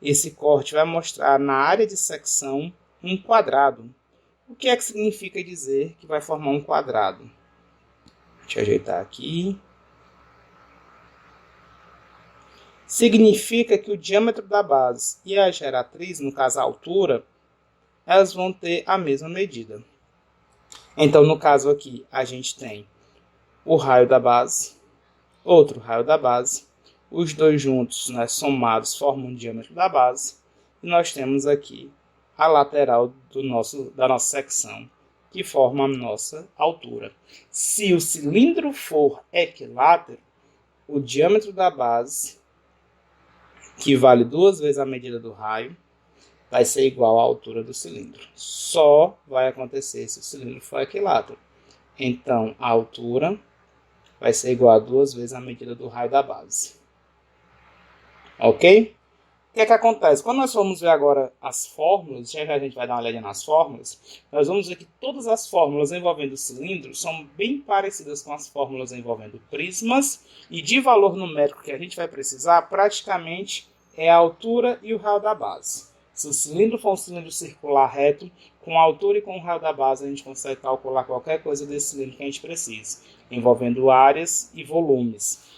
esse corte vai mostrar na área de secção um quadrado. O que é que significa dizer que vai formar um quadrado? Deixa eu ajeitar aqui. Significa que o diâmetro da base e a geratriz, no caso a altura, elas vão ter a mesma medida. Então, no caso aqui, a gente tem o raio da base, outro raio da base, os dois juntos, né, somados, formam o diâmetro da base, e nós temos aqui a lateral da nossa secção, que forma a nossa altura. Se o cilindro for equilátero, o diâmetro da base, que vale 2 vezes a medida do raio, vai ser igual à altura do cilindro. Só vai acontecer se o cilindro for equilátero. Então, a altura vai ser igual a 2 vezes a medida do raio da base. Ok? O que é que acontece? Quando nós formos ver agora as fórmulas, já a gente vai dar uma olhadinha nas fórmulas, nós vamos ver que todas as fórmulas envolvendo cilindros são bem parecidas com as fórmulas envolvendo prismas, e de valor numérico que a gente vai precisar praticamente é a altura e o raio da base. Se o cilindro for um cilindro circular reto, com a altura e com o raio da base a gente consegue calcular qualquer coisa desse cilindro que a gente precisa, envolvendo áreas e volumes.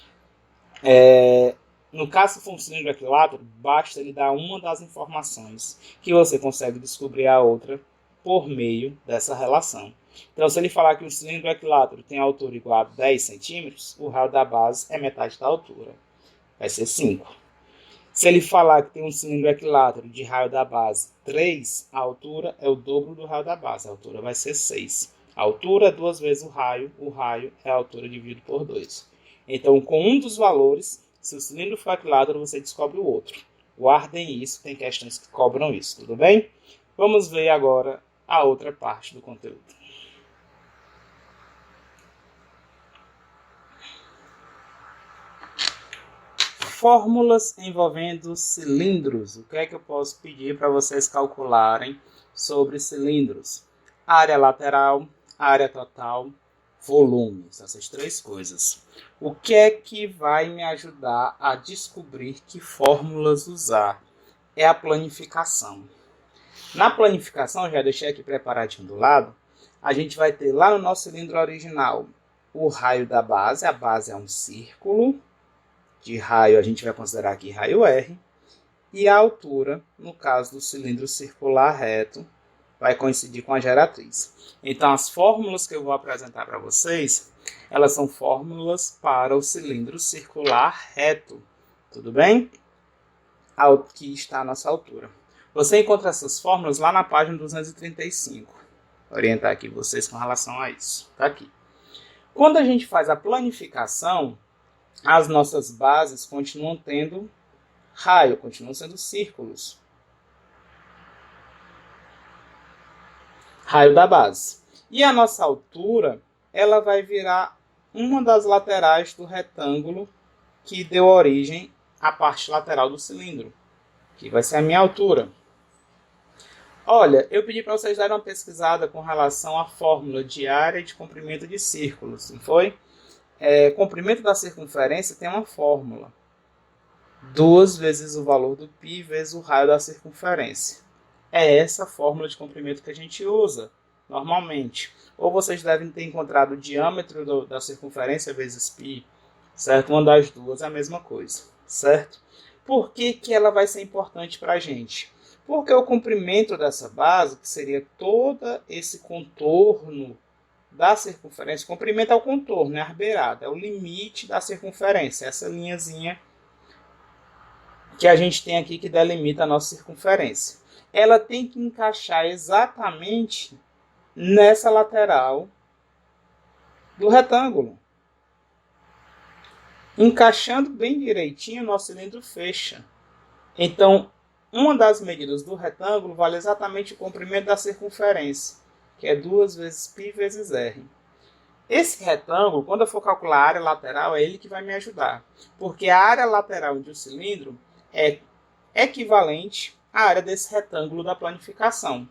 No caso, se for um cilindro equilátero, basta ele dar uma das informações, que você consegue descobrir a outra por meio dessa relação. Então, se ele falar que um cilindro equilátero tem altura igual a 10 centímetros, o raio da base é metade da altura, vai ser 5. Se ele falar que tem um cilindro equilátero de raio da base 3, a altura é o dobro do raio da base, a altura vai ser 6. A altura é 2 vezes o raio é a altura dividido por 2. Então, com um dos valores, se o cilindro for equilátero, você descobre o outro. Guardem isso, tem questões que cobram isso, tudo bem? Vamos ver agora a outra parte do conteúdo. Fórmulas envolvendo cilindros. O que é que eu posso pedir para vocês calcularem sobre cilindros? Área lateral, área total, volume. Essas 3 coisas. O que é que vai me ajudar a descobrir que fórmulas usar? É a planificação. Na planificação, já deixei aqui preparadinho do lado, a gente vai ter lá no nosso cilindro original o raio da base. A base é um círculo. De raio, a gente vai considerar aqui raio R. E a altura, no caso do cilindro circular reto, vai coincidir com a geratriz. Então, as fórmulas que eu vou apresentar para vocês, elas são fórmulas para o cilindro circular reto. Tudo bem? Aqui está a nossa altura. Você encontra essas fórmulas lá na página 235. Vou orientar aqui vocês com relação a isso. Está aqui. Quando a gente faz a planificação, as nossas bases continuam tendo raio, continuam sendo círculos. Raio da base. E a nossa altura, ela vai virar uma das laterais do retângulo que deu origem à parte lateral do cilindro, que vai ser a minha altura. Olha, eu pedi para vocês darem uma pesquisada com relação à fórmula de área e de comprimento de círculos, não foi? Comprimento da circunferência tem uma fórmula. 2 vezes o valor do π vezes o raio da circunferência. É essa fórmula de comprimento que a gente usa normalmente. Ou vocês devem ter encontrado o diâmetro da circunferência vezes π, certo? Uma das duas é a mesma coisa, certo? Por que que ela vai ser importante para a gente? Porque o comprimento dessa base, que seria todo esse contorno da circunferência, o comprimento é o contorno, é a beirada, é o limite da circunferência, essa linhazinha que a gente tem aqui que delimita a nossa circunferência. Ela tem que encaixar exatamente nessa lateral do retângulo. Encaixando bem direitinho, o nosso cilindro fecha. Então, uma das medidas do retângulo vale exatamente o comprimento da circunferência, que é 2 vezes π vezes r. Esse retângulo, quando eu for calcular a área lateral, é ele que vai me ajudar. Porque a área lateral de um cilindro é equivalente à área desse retângulo da planificação.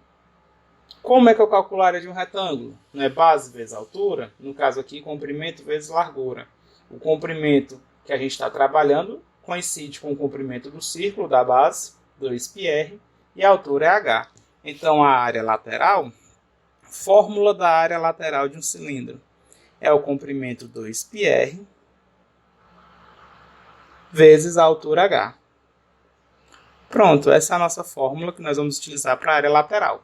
Como é que eu calculo a área de um retângulo? Não é base vezes altura? No caso aqui, comprimento vezes largura. O comprimento que a gente está trabalhando coincide com o comprimento do círculo da base, 2πr, e a altura é h. Então, a área lateral, fórmula da área lateral de um cilindro, é o comprimento 2πr vezes a altura h. Pronto, essa é a nossa fórmula que nós vamos utilizar para a área lateral.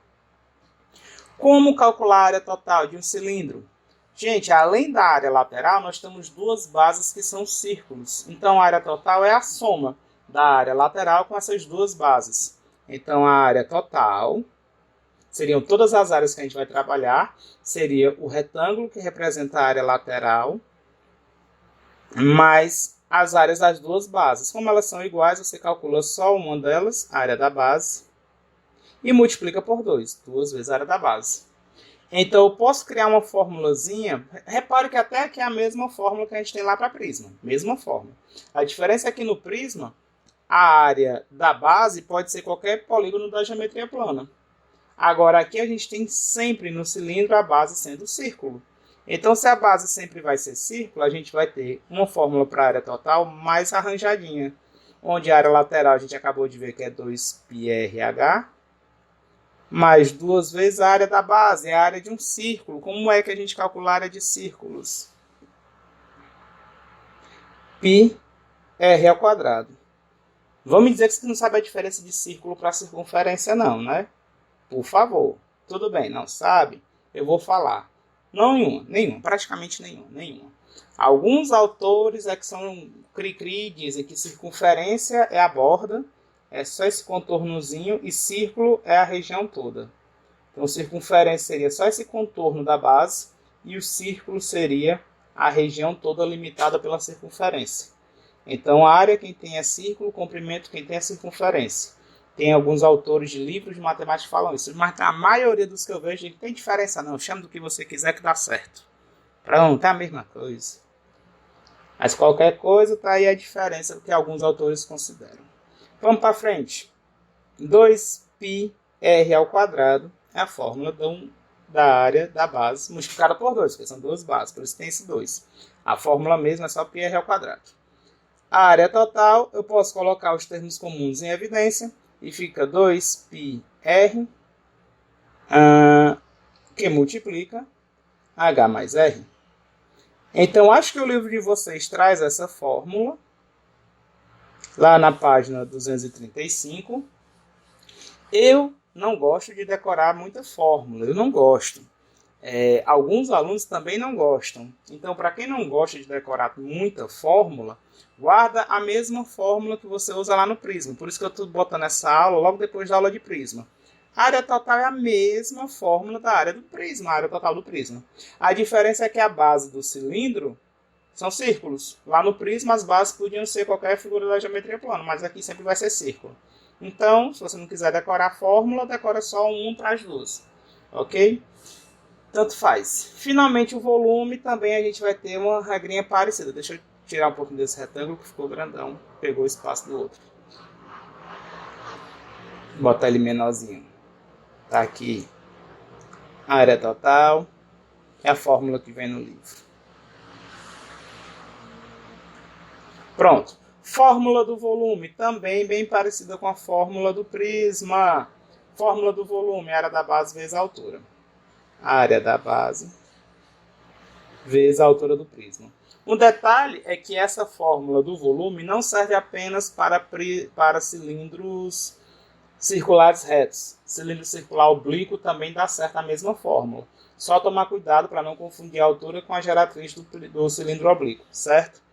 Como calcular a área total de um cilindro? Gente, além da área lateral, nós temos 2 bases que são círculos. Então, a área total é a soma da área lateral com essas 2 bases. Então, a área total seriam todas as áreas que a gente vai trabalhar. Seria o retângulo que representa a área lateral, mais as áreas das duas bases. Como elas são iguais, você calcula só uma delas, a área da base, e multiplica por 2, 2 vezes a área da base. Então, eu posso criar uma formulazinha. Repare que até aqui é a mesma fórmula que a gente tem lá para prisma. Mesma fórmula. A diferença é que no prisma, a área da base pode ser qualquer polígono da geometria plana. Agora, aqui a gente tem sempre no cilindro a base sendo círculo. Então, se a base sempre vai ser círculo, a gente vai ter uma fórmula para a área total mais arranjadinha. Onde a área lateral a gente acabou de ver que é 2πrh. Mais 2 vezes a área da base, é a área de um círculo. Como é que a gente calcula a área de círculos? Πr ao quadrado. Vamos dizer que você não sabe a diferença de círculo para circunferência não, né? Por favor. Tudo bem, não sabe? Eu vou falar. Não nenhuma, praticamente nenhuma. Alguns autores que são cri-cri dizem que circunferência é a borda, é só esse contornozinho, e círculo é a região toda. Então, circunferência seria só esse contorno da base, e o círculo seria a região toda limitada pela circunferência. Então, a área quem tem é círculo, comprimento quem tem é circunferência. Tem alguns autores de livros de matemática que falam isso, mas a maioria dos que eu vejo não tem diferença não, chama do que você quiser que dá certo. Pronto, é a mesma coisa. Mas qualquer coisa, tá aí a diferença que alguns autores consideram. Vamos para frente. 2πr ao quadrado é a fórmula da área da base multiplicada por 2, porque são duas bases, por isso tem esse 2. A fórmula mesma é só πr ao quadrado. A área total, eu posso colocar os termos comuns em evidência, e fica 2πr, que multiplica h mais r. Então, acho que o livro de vocês traz essa fórmula, lá na página 235. Eu não gosto de decorar muita fórmula, eu não gosto. Alguns alunos também não gostam. Então, para quem não gosta de decorar muita fórmula, guarda a mesma fórmula que você usa lá no Prisma. Por isso que eu estou botando essa aula logo depois da aula de Prisma. A área total é a mesma fórmula da área do Prisma, a área total do Prisma. A diferença é que a base do cilindro são círculos. Lá no Prisma as bases podiam ser qualquer figura da geometria plana, mas aqui sempre vai ser círculo. Então, se você não quiser decorar a fórmula, decora só um para as duas. Ok? Tanto faz. Finalmente o volume também a gente vai ter uma regrinha parecida. Deixa eu tirar um pouquinho desse retângulo que ficou grandão. Pegou o espaço do outro. Botar ele menorzinho. Tá aqui a área total. É a fórmula que vem no livro. Pronto. Fórmula do volume, também bem parecida com a fórmula do prisma. Fórmula do volume, área da base vezes a altura. Área da base vezes a altura do prisma. Um detalhe é que essa fórmula do volume não serve apenas para cilindros circulares retos. Cilindro circular oblíquo também dá certo a mesma fórmula. Só tomar cuidado para não confundir a altura com a geratriz do cilindro oblíquo, certo?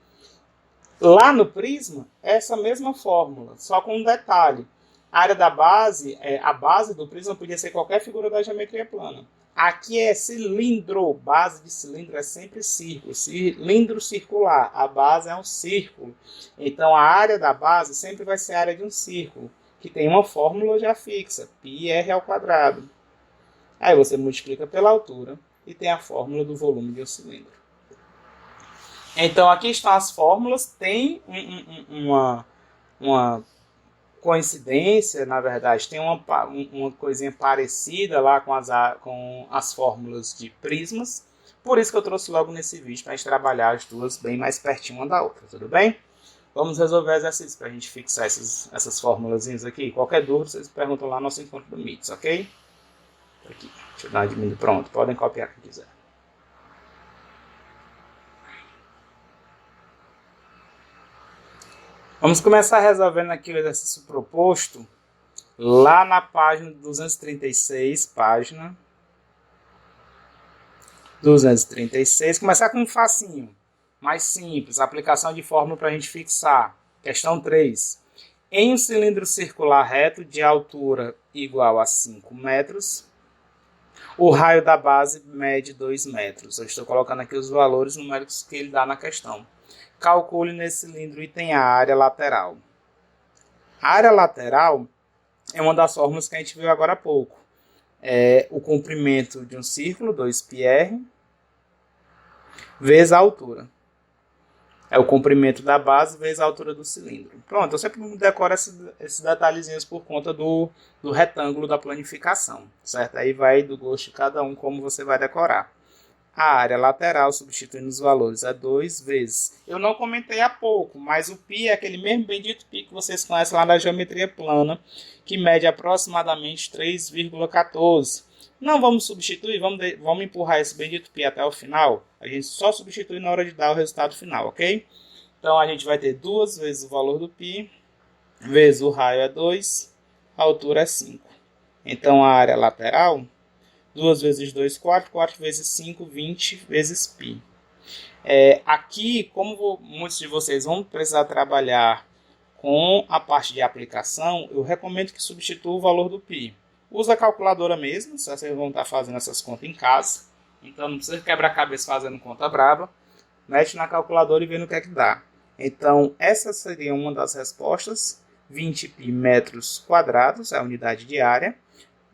Lá no prisma, essa mesma fórmula, só com um detalhe. A área da base, a base do prisma podia ser qualquer figura da geometria plana. Aqui é cilindro, base de cilindro é sempre círculo, cilindro circular, a base é um círculo. Então a área da base sempre vai ser a área de um círculo, que tem uma fórmula já fixa, πr ao quadrado. Aí você multiplica pela altura e tem a fórmula do volume de um cilindro. Então aqui estão as fórmulas, tem uma coincidência, na verdade, tem uma coisinha parecida lá com as fórmulas de prismas, por isso que eu trouxe logo nesse vídeo para a gente trabalhar as duas bem mais pertinho uma da outra, tudo bem? Vamos resolver exercícios para a gente fixar essas formulazinhas aqui. Qualquer dúvida, vocês perguntam lá no nosso encontro do MITS, ok? Aqui, deixa eu dar uma diminuída, pronto, podem copiar o que quiser. Vamos começar resolvendo aqui o exercício proposto lá na página 236, página 236. Começar com um facinho, mais simples, aplicação de fórmula para a gente fixar. Questão 3. Em um cilindro circular reto de altura igual a 5 metros, o raio da base mede 2 metros. Eu estou colocando aqui os valores numéricos que ele dá na questão. calcule nesse cilindro o item A, a área lateral. A área lateral é uma das fórmulas que a gente viu agora há pouco. É o comprimento de um círculo, 2πr, vezes a altura. É o comprimento da base vezes a altura do cilindro. Pronto, eu sempre decoro esses detalhezinhos por conta do retângulo da planificação, certo? Aí vai do gosto de cada um como você vai decorar. A área lateral, substituindo os valores, é 2 vezes. Eu não comentei há pouco, mas o π é aquele mesmo bendito π que vocês conhecem lá na geometria plana, que mede aproximadamente 3,14. Não vamos substituir, vamos empurrar esse bendito π até o final. A gente só substitui na hora de dar o resultado final, ok? Então a gente vai ter 2 vezes o valor do π, vezes o raio é 2, a altura é 5. Então a área lateral, 2 vezes 2, 4, 4 vezes 5, 20 vezes π. Aqui, como muitos de vocês vão precisar trabalhar com a parte de aplicação, eu recomendo que substitua o valor do π. Usa a calculadora mesmo, se vocês vão estar fazendo essas contas em casa. Então não precisa quebrar a cabeça fazendo conta braba. Mete na calculadora e vê no que é que dá. Então essa seria uma das respostas. 20π metros quadrados é a unidade de área.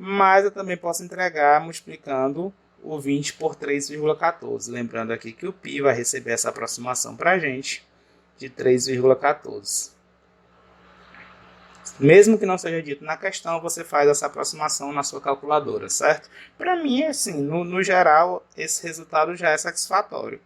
Mas eu também posso entregar multiplicando o 20 por 3,14. Lembrando aqui que o π vai receber essa aproximação para a gente de 3,14. Mesmo que não seja dito na questão, você faz essa aproximação na sua calculadora, certo? Para mim, assim, no geral, esse resultado já é satisfatório.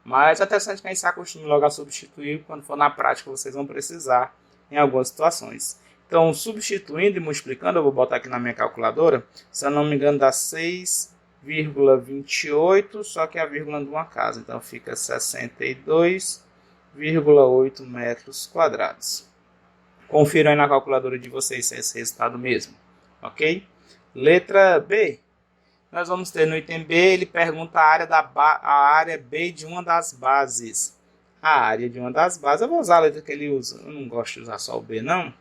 Mas é interessante que a gente se acostume logo a substituir, quando for na prática vocês vão precisar em algumas situações. Então, substituindo e multiplicando, eu vou botar aqui na minha calculadora, se eu não me engano dá 6,28, só que a vírgula de uma casa. Então, fica 62,8 metros quadrados. Confiram aí na calculadora de vocês se é esse resultado mesmo, ok? Letra B. Nós vamos ter no item B, ele pergunta a área B de uma das bases. A área de uma das bases, eu vou usar a letra que ele usa. Eu não gosto de usar só o B, não.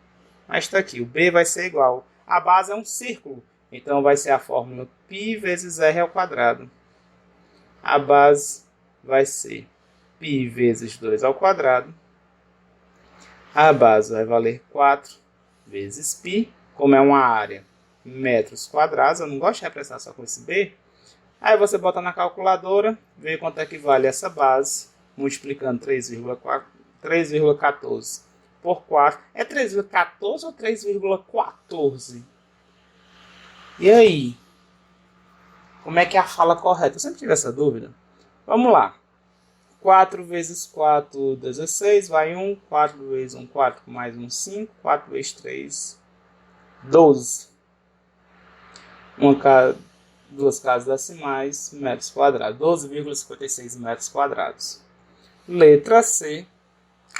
Mas está aqui, o B vai ser igual. A base é um círculo, então vai ser a fórmula π vezes r ao quadrado. A base vai ser π vezes 2 ao quadrado. A base vai valer 4 vezes π, como é uma área metros quadrados, eu não gosto de representar só com esse B. Aí você bota na calculadora, vê quanto é que vale essa base, multiplicando 3,14 por 4. É 3,14 ou 3,14? E aí? Como é que é a fala correta? Eu sempre tive essa dúvida. Vamos lá. 4 vezes 4, 16, vai 1. 4 vezes 1, 4, mais 1, 5. 4 vezes 3, 12. Duas casas decimais, metros quadrados. 12,56 metros quadrados. Letra C.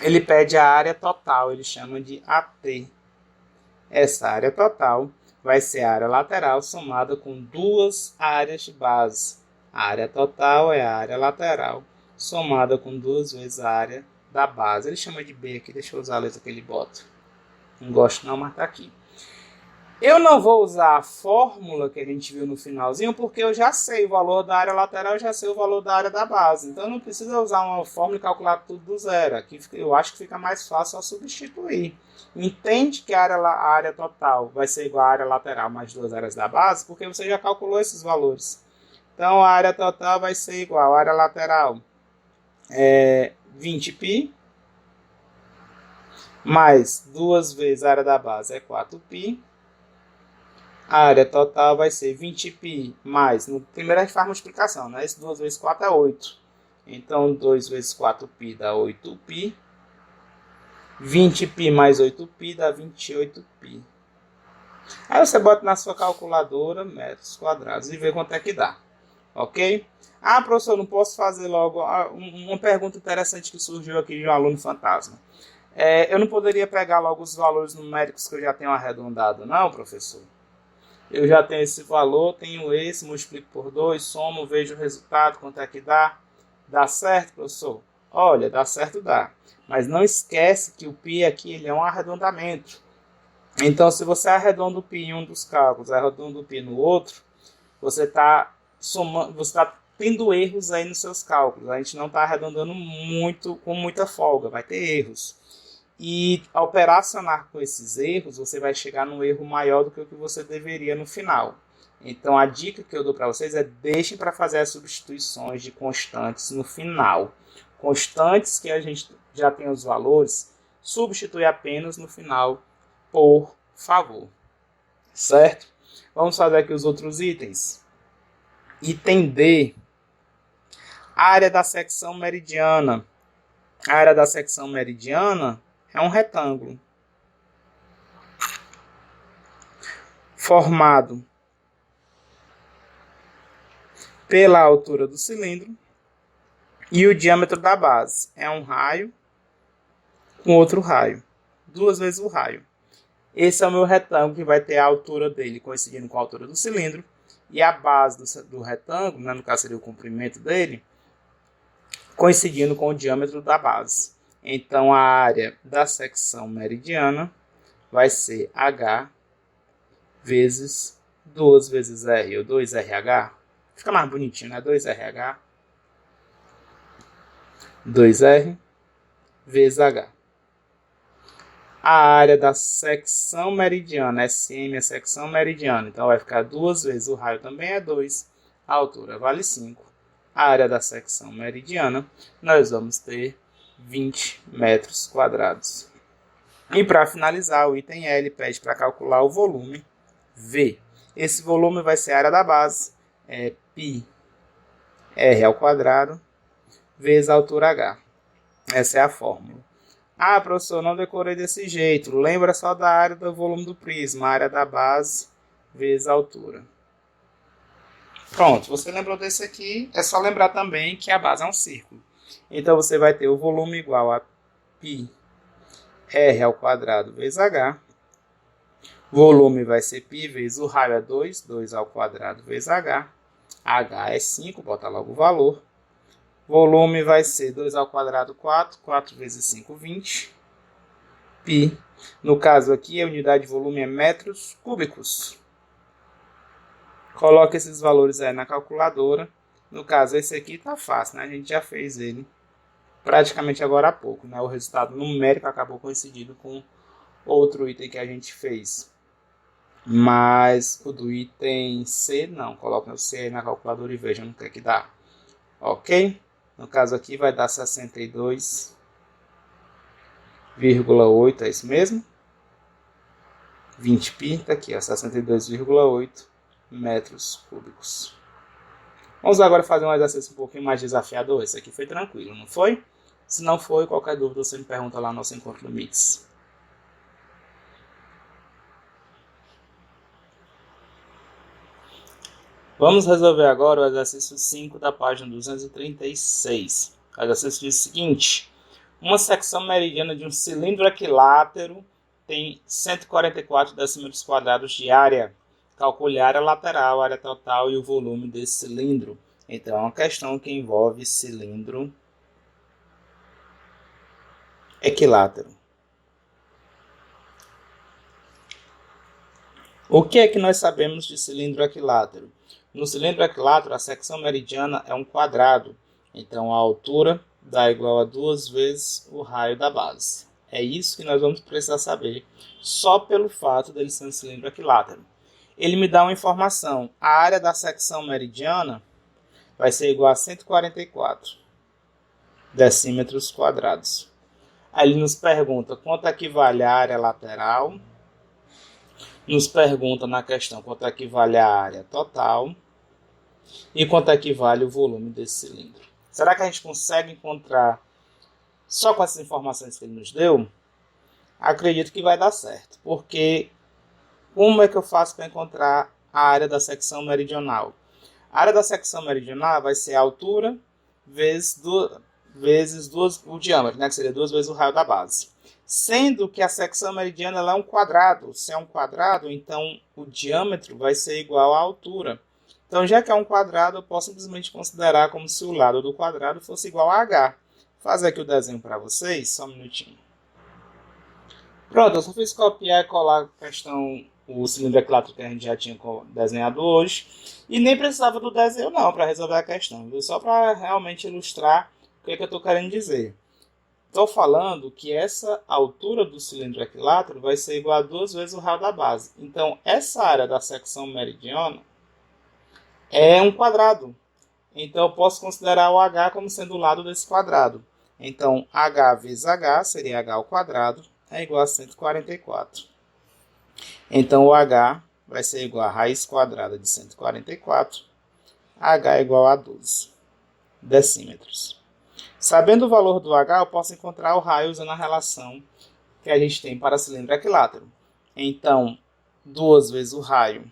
Ele pede a área total, ele chama de AT. Essa área total vai ser a área lateral somada com duas áreas de base. A área total é a área lateral somada com 2 vezes a área da base. Ele chama de B aqui, deixa eu usar a letra que ele bota. Não gosto não, mas tá aqui. Eu não vou usar a fórmula que a gente viu no finalzinho, porque eu já sei o valor da área lateral, eu já sei o valor da área da base. Então não precisa usar uma fórmula e calcular tudo do zero. Aqui eu acho que fica mais fácil só substituir. Entende que a área total vai ser igual à área lateral mais 2 áreas da base, porque você já calculou esses valores. Então a área total vai ser igual à área lateral 20π, mais 2 vezes a área da base é 4π. A área total vai ser 20π mais, no primeiro a gente faz multiplicação, né? Esse 2 vezes 4 é 8. Então 2 vezes 4π dá 8π. 20π mais 8π dá 28π. Aí você bota na sua calculadora metros quadrados e vê quanto é que dá. Ok? Ah, professor, não posso fazer logo uma pergunta interessante que surgiu aqui de um aluno fantasma. Eu não poderia pegar logo os valores numéricos que eu já tenho arredondado, não, professor? Eu já tenho esse valor, tenho esse, multiplico por 2, somo, vejo o resultado, quanto é que dá. Dá certo, professor? Olha, dá certo, dá. Mas não esquece que o π aqui ele é um arredondamento. Então, se você arredonda o π em um dos cálculos, arredonda o π no outro, você está tendo erros aí nos seus cálculos. A gente não está arredondando com muita folga, vai ter erros. E ao operacionar com esses erros, você vai chegar num erro maior do que o que você deveria no final. Então a dica que eu dou para vocês é deixem para fazer as substituições de constantes no final. Constantes que a gente já tem os valores, substitui apenas no final, por favor. Certo? Vamos fazer aqui os outros itens. Item D. Área da secção meridiana. A área da secção meridiana é um retângulo formado pela altura do cilindro e o diâmetro da base. É um raio com outro raio, 2 vezes o raio. Esse é o meu retângulo que vai ter a altura dele coincidindo com a altura do cilindro e a base do retângulo, no caso seria o comprimento dele, coincidindo com o diâmetro da base. Então a área da secção meridiana vai ser H vezes 2 vezes R, ou 2RH. Fica mais bonitinho, né? 2RH. 2R vezes H. A área da secção meridiana, SM é secção meridiana, então vai ficar 2 vezes o raio também é 2, a altura vale 5. A área da secção meridiana, nós vamos ter 20 metros quadrados. E para finalizar, o item L pede para calcular o volume V. Esse volume vai ser a área da base, é π r ao quadrado, vezes a altura H. Essa é a fórmula. Ah, professor, não decorei desse jeito. Lembra só da área do volume do prisma, a área da base vezes a altura. Pronto, você lembrou desse aqui, é só lembrar também que a base é um círculo. Então você vai ter o volume igual a π r ao quadrado vezes h. Volume vai ser π vezes o raio é 2, 2 ao quadrado vezes h. H é 5, bota logo o valor. Volume vai ser 2 ao quadrado, 4. 4 vezes 5, 20. Π. No caso aqui, a unidade de volume é metros cúbicos. Coloque esses valores aí na calculadora. No caso, esse aqui tá fácil, né? A gente já fez ele praticamente agora há pouco, né? O resultado numérico acabou coincidindo com outro item que a gente fez. Mas o do item C, não. Coloque o C aí na calculadora e veja no que é que dá. Ok? No caso aqui vai dar 62,8, é isso mesmo? 20π, tá aqui, ó, 62,8 metros cúbicos. Vamos agora fazer um exercício um pouquinho mais desafiador. Esse aqui foi tranquilo, não foi? Se não foi, qualquer dúvida você me pergunta lá no nosso encontro do Mix. Vamos resolver agora o exercício 5 da página 236. O exercício diz o seguinte: uma secção meridiana de um cilindro equilátero tem 144 decímetros quadrados de área. Calcule a área lateral, a área total e o volume desse cilindro. Então é uma questão que envolve cilindro equilátero. O que é que nós sabemos de cilindro equilátero? No cilindro equilátero, a secção meridiana é um quadrado, então a altura dá igual a 2 vezes o raio da base. É isso que nós vamos precisar saber, só pelo fato dele ser um cilindro equilátero. Ele me dá uma informação, a área da secção meridiana vai ser igual a 144 decímetros quadrados. Aí ele nos pergunta quanto equivale a área lateral, nos pergunta na questão quanto equivale a área total e quanto equivale o volume desse cilindro. Será que a gente consegue encontrar só com essas informações que ele nos deu? Acredito que vai dar certo, porque como é que eu faço para encontrar a área da secção meridional? A área da secção meridional vai ser a altura vezes o diâmetro, né, que seria 2 vezes o raio da base. Sendo que a secção meridiana ela é um quadrado. Se é um quadrado, então o diâmetro vai ser igual à altura. Então, já que é um quadrado, eu posso simplesmente considerar como se o lado do quadrado fosse igual a h. Vou fazer aqui o desenho para vocês, só um minutinho. Pronto, eu só fiz copiar e colar a questão o cilindro equilátero que a gente já tinha desenhado hoje. E nem precisava do desenho não para resolver a questão, viu? Só para realmente ilustrar o que eu estou querendo dizer. Estou falando que essa altura do cilindro equilátero vai ser igual a 2 vezes o raio da base. Então, essa área da secção meridiana é um quadrado. Então, eu posso considerar o H como sendo o lado desse quadrado. Então, H vezes H, seria H ao quadrado, é igual a 144. Então, o H vai ser igual a raiz quadrada de 144. H é igual a 12 decímetros. Sabendo o valor do H, eu posso encontrar o raio usando a relação que a gente tem para cilindro equilátero. Então, 2 vezes o raio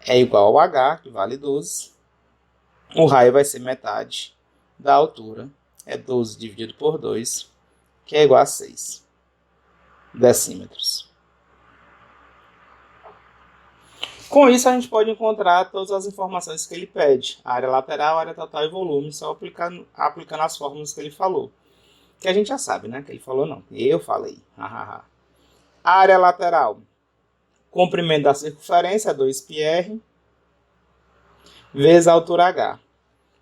é igual ao H, que vale 12. O raio vai ser metade da altura, é 12 dividido por 2, que é igual a 6 decímetros. Com isso, a gente pode encontrar todas as informações que ele pede. A área lateral, a área total e volume, só aplicando as fórmulas que ele falou. Que a gente já sabe, né? Que ele falou não. Eu falei. A área lateral. Comprimento da circunferência, 2πr, vezes a altura h.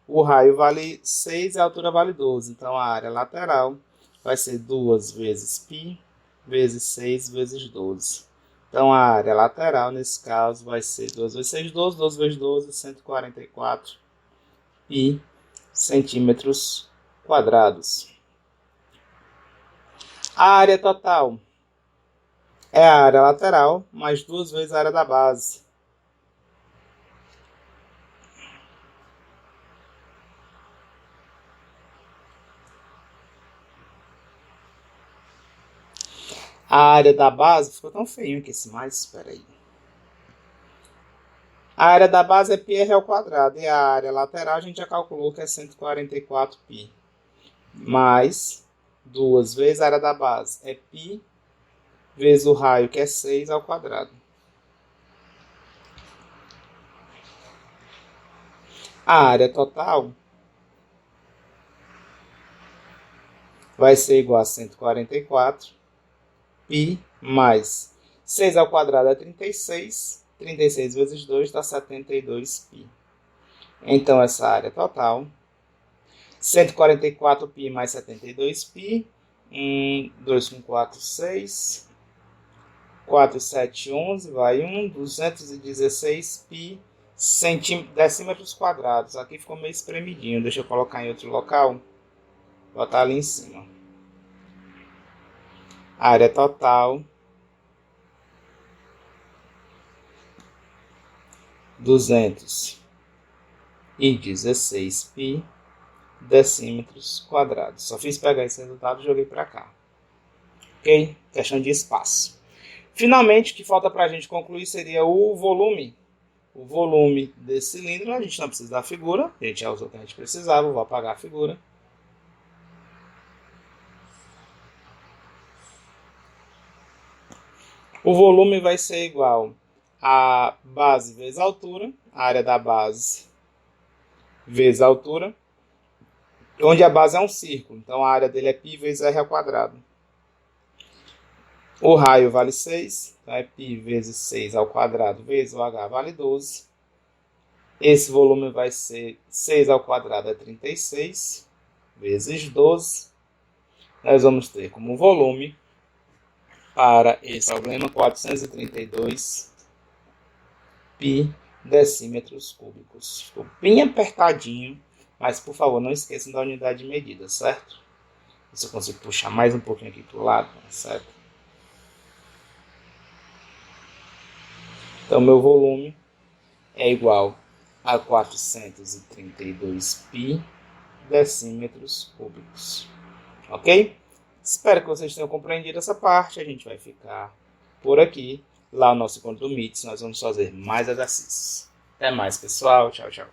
O raio vale 6 e a altura vale 12. Então, a área lateral vai ser 2 vezes π, vezes 6, vezes 12. Então, a área lateral, nesse caso, vai ser 2 vezes 6, 12, 12 vezes 12, 144 pi centímetros quadrados. A área total é a área lateral, mais 2 vezes a área da base. A área da base, ficou tão feio aqui esse mais, espera aí. A área da base é πr ao quadrado e a área lateral a gente já calculou que é 144 π. Mais 2 vezes a área da base é π vezes o raio que é 6 ao quadrado. A área total vai ser igual a 144 π mais 6 ao quadrado é 36. 36 vezes 2 dá 72 π. Então, essa área total, 144 π mais 72 π, 2 com 4, 6, 4, 7, 11, vai 216 π decímetros quadrados. Aqui ficou meio espremidinho, deixa eu colocar em outro local, botar ali em cima. Área total, 216 π decímetros quadrados. Só fiz pegar esse resultado e joguei para cá. Ok? Questão de espaço. Finalmente, o que falta para a gente concluir seria o volume. O volume desse cilindro, a gente não precisa da figura. A gente já usou o que a gente precisava, vou apagar a figura. O volume vai ser igual a base vezes a altura, a área da base vezes a altura, onde a base é um círculo, então a área dele é π vezes r ao quadrado. O raio vale 6, então é π vezes 6 ao quadrado vezes o h vale 12. Esse volume vai ser 6 ao quadrado é 36, vezes 12. Nós vamos ter como volume, para esse problema, 432 π decímetros cúbicos. Ficou bem apertadinho, mas por favor não esqueçam da unidade de medida, certo? Se eu consigo puxar mais um pouquinho aqui para o lado, certo? Então, meu volume é igual a 432 π decímetros cúbicos. Ok? Espero que vocês tenham compreendido essa parte. A gente vai ficar por aqui. Lá no nosso encontro do MITS, nós vamos fazer mais exercícios. Até mais, pessoal. Tchau, tchau.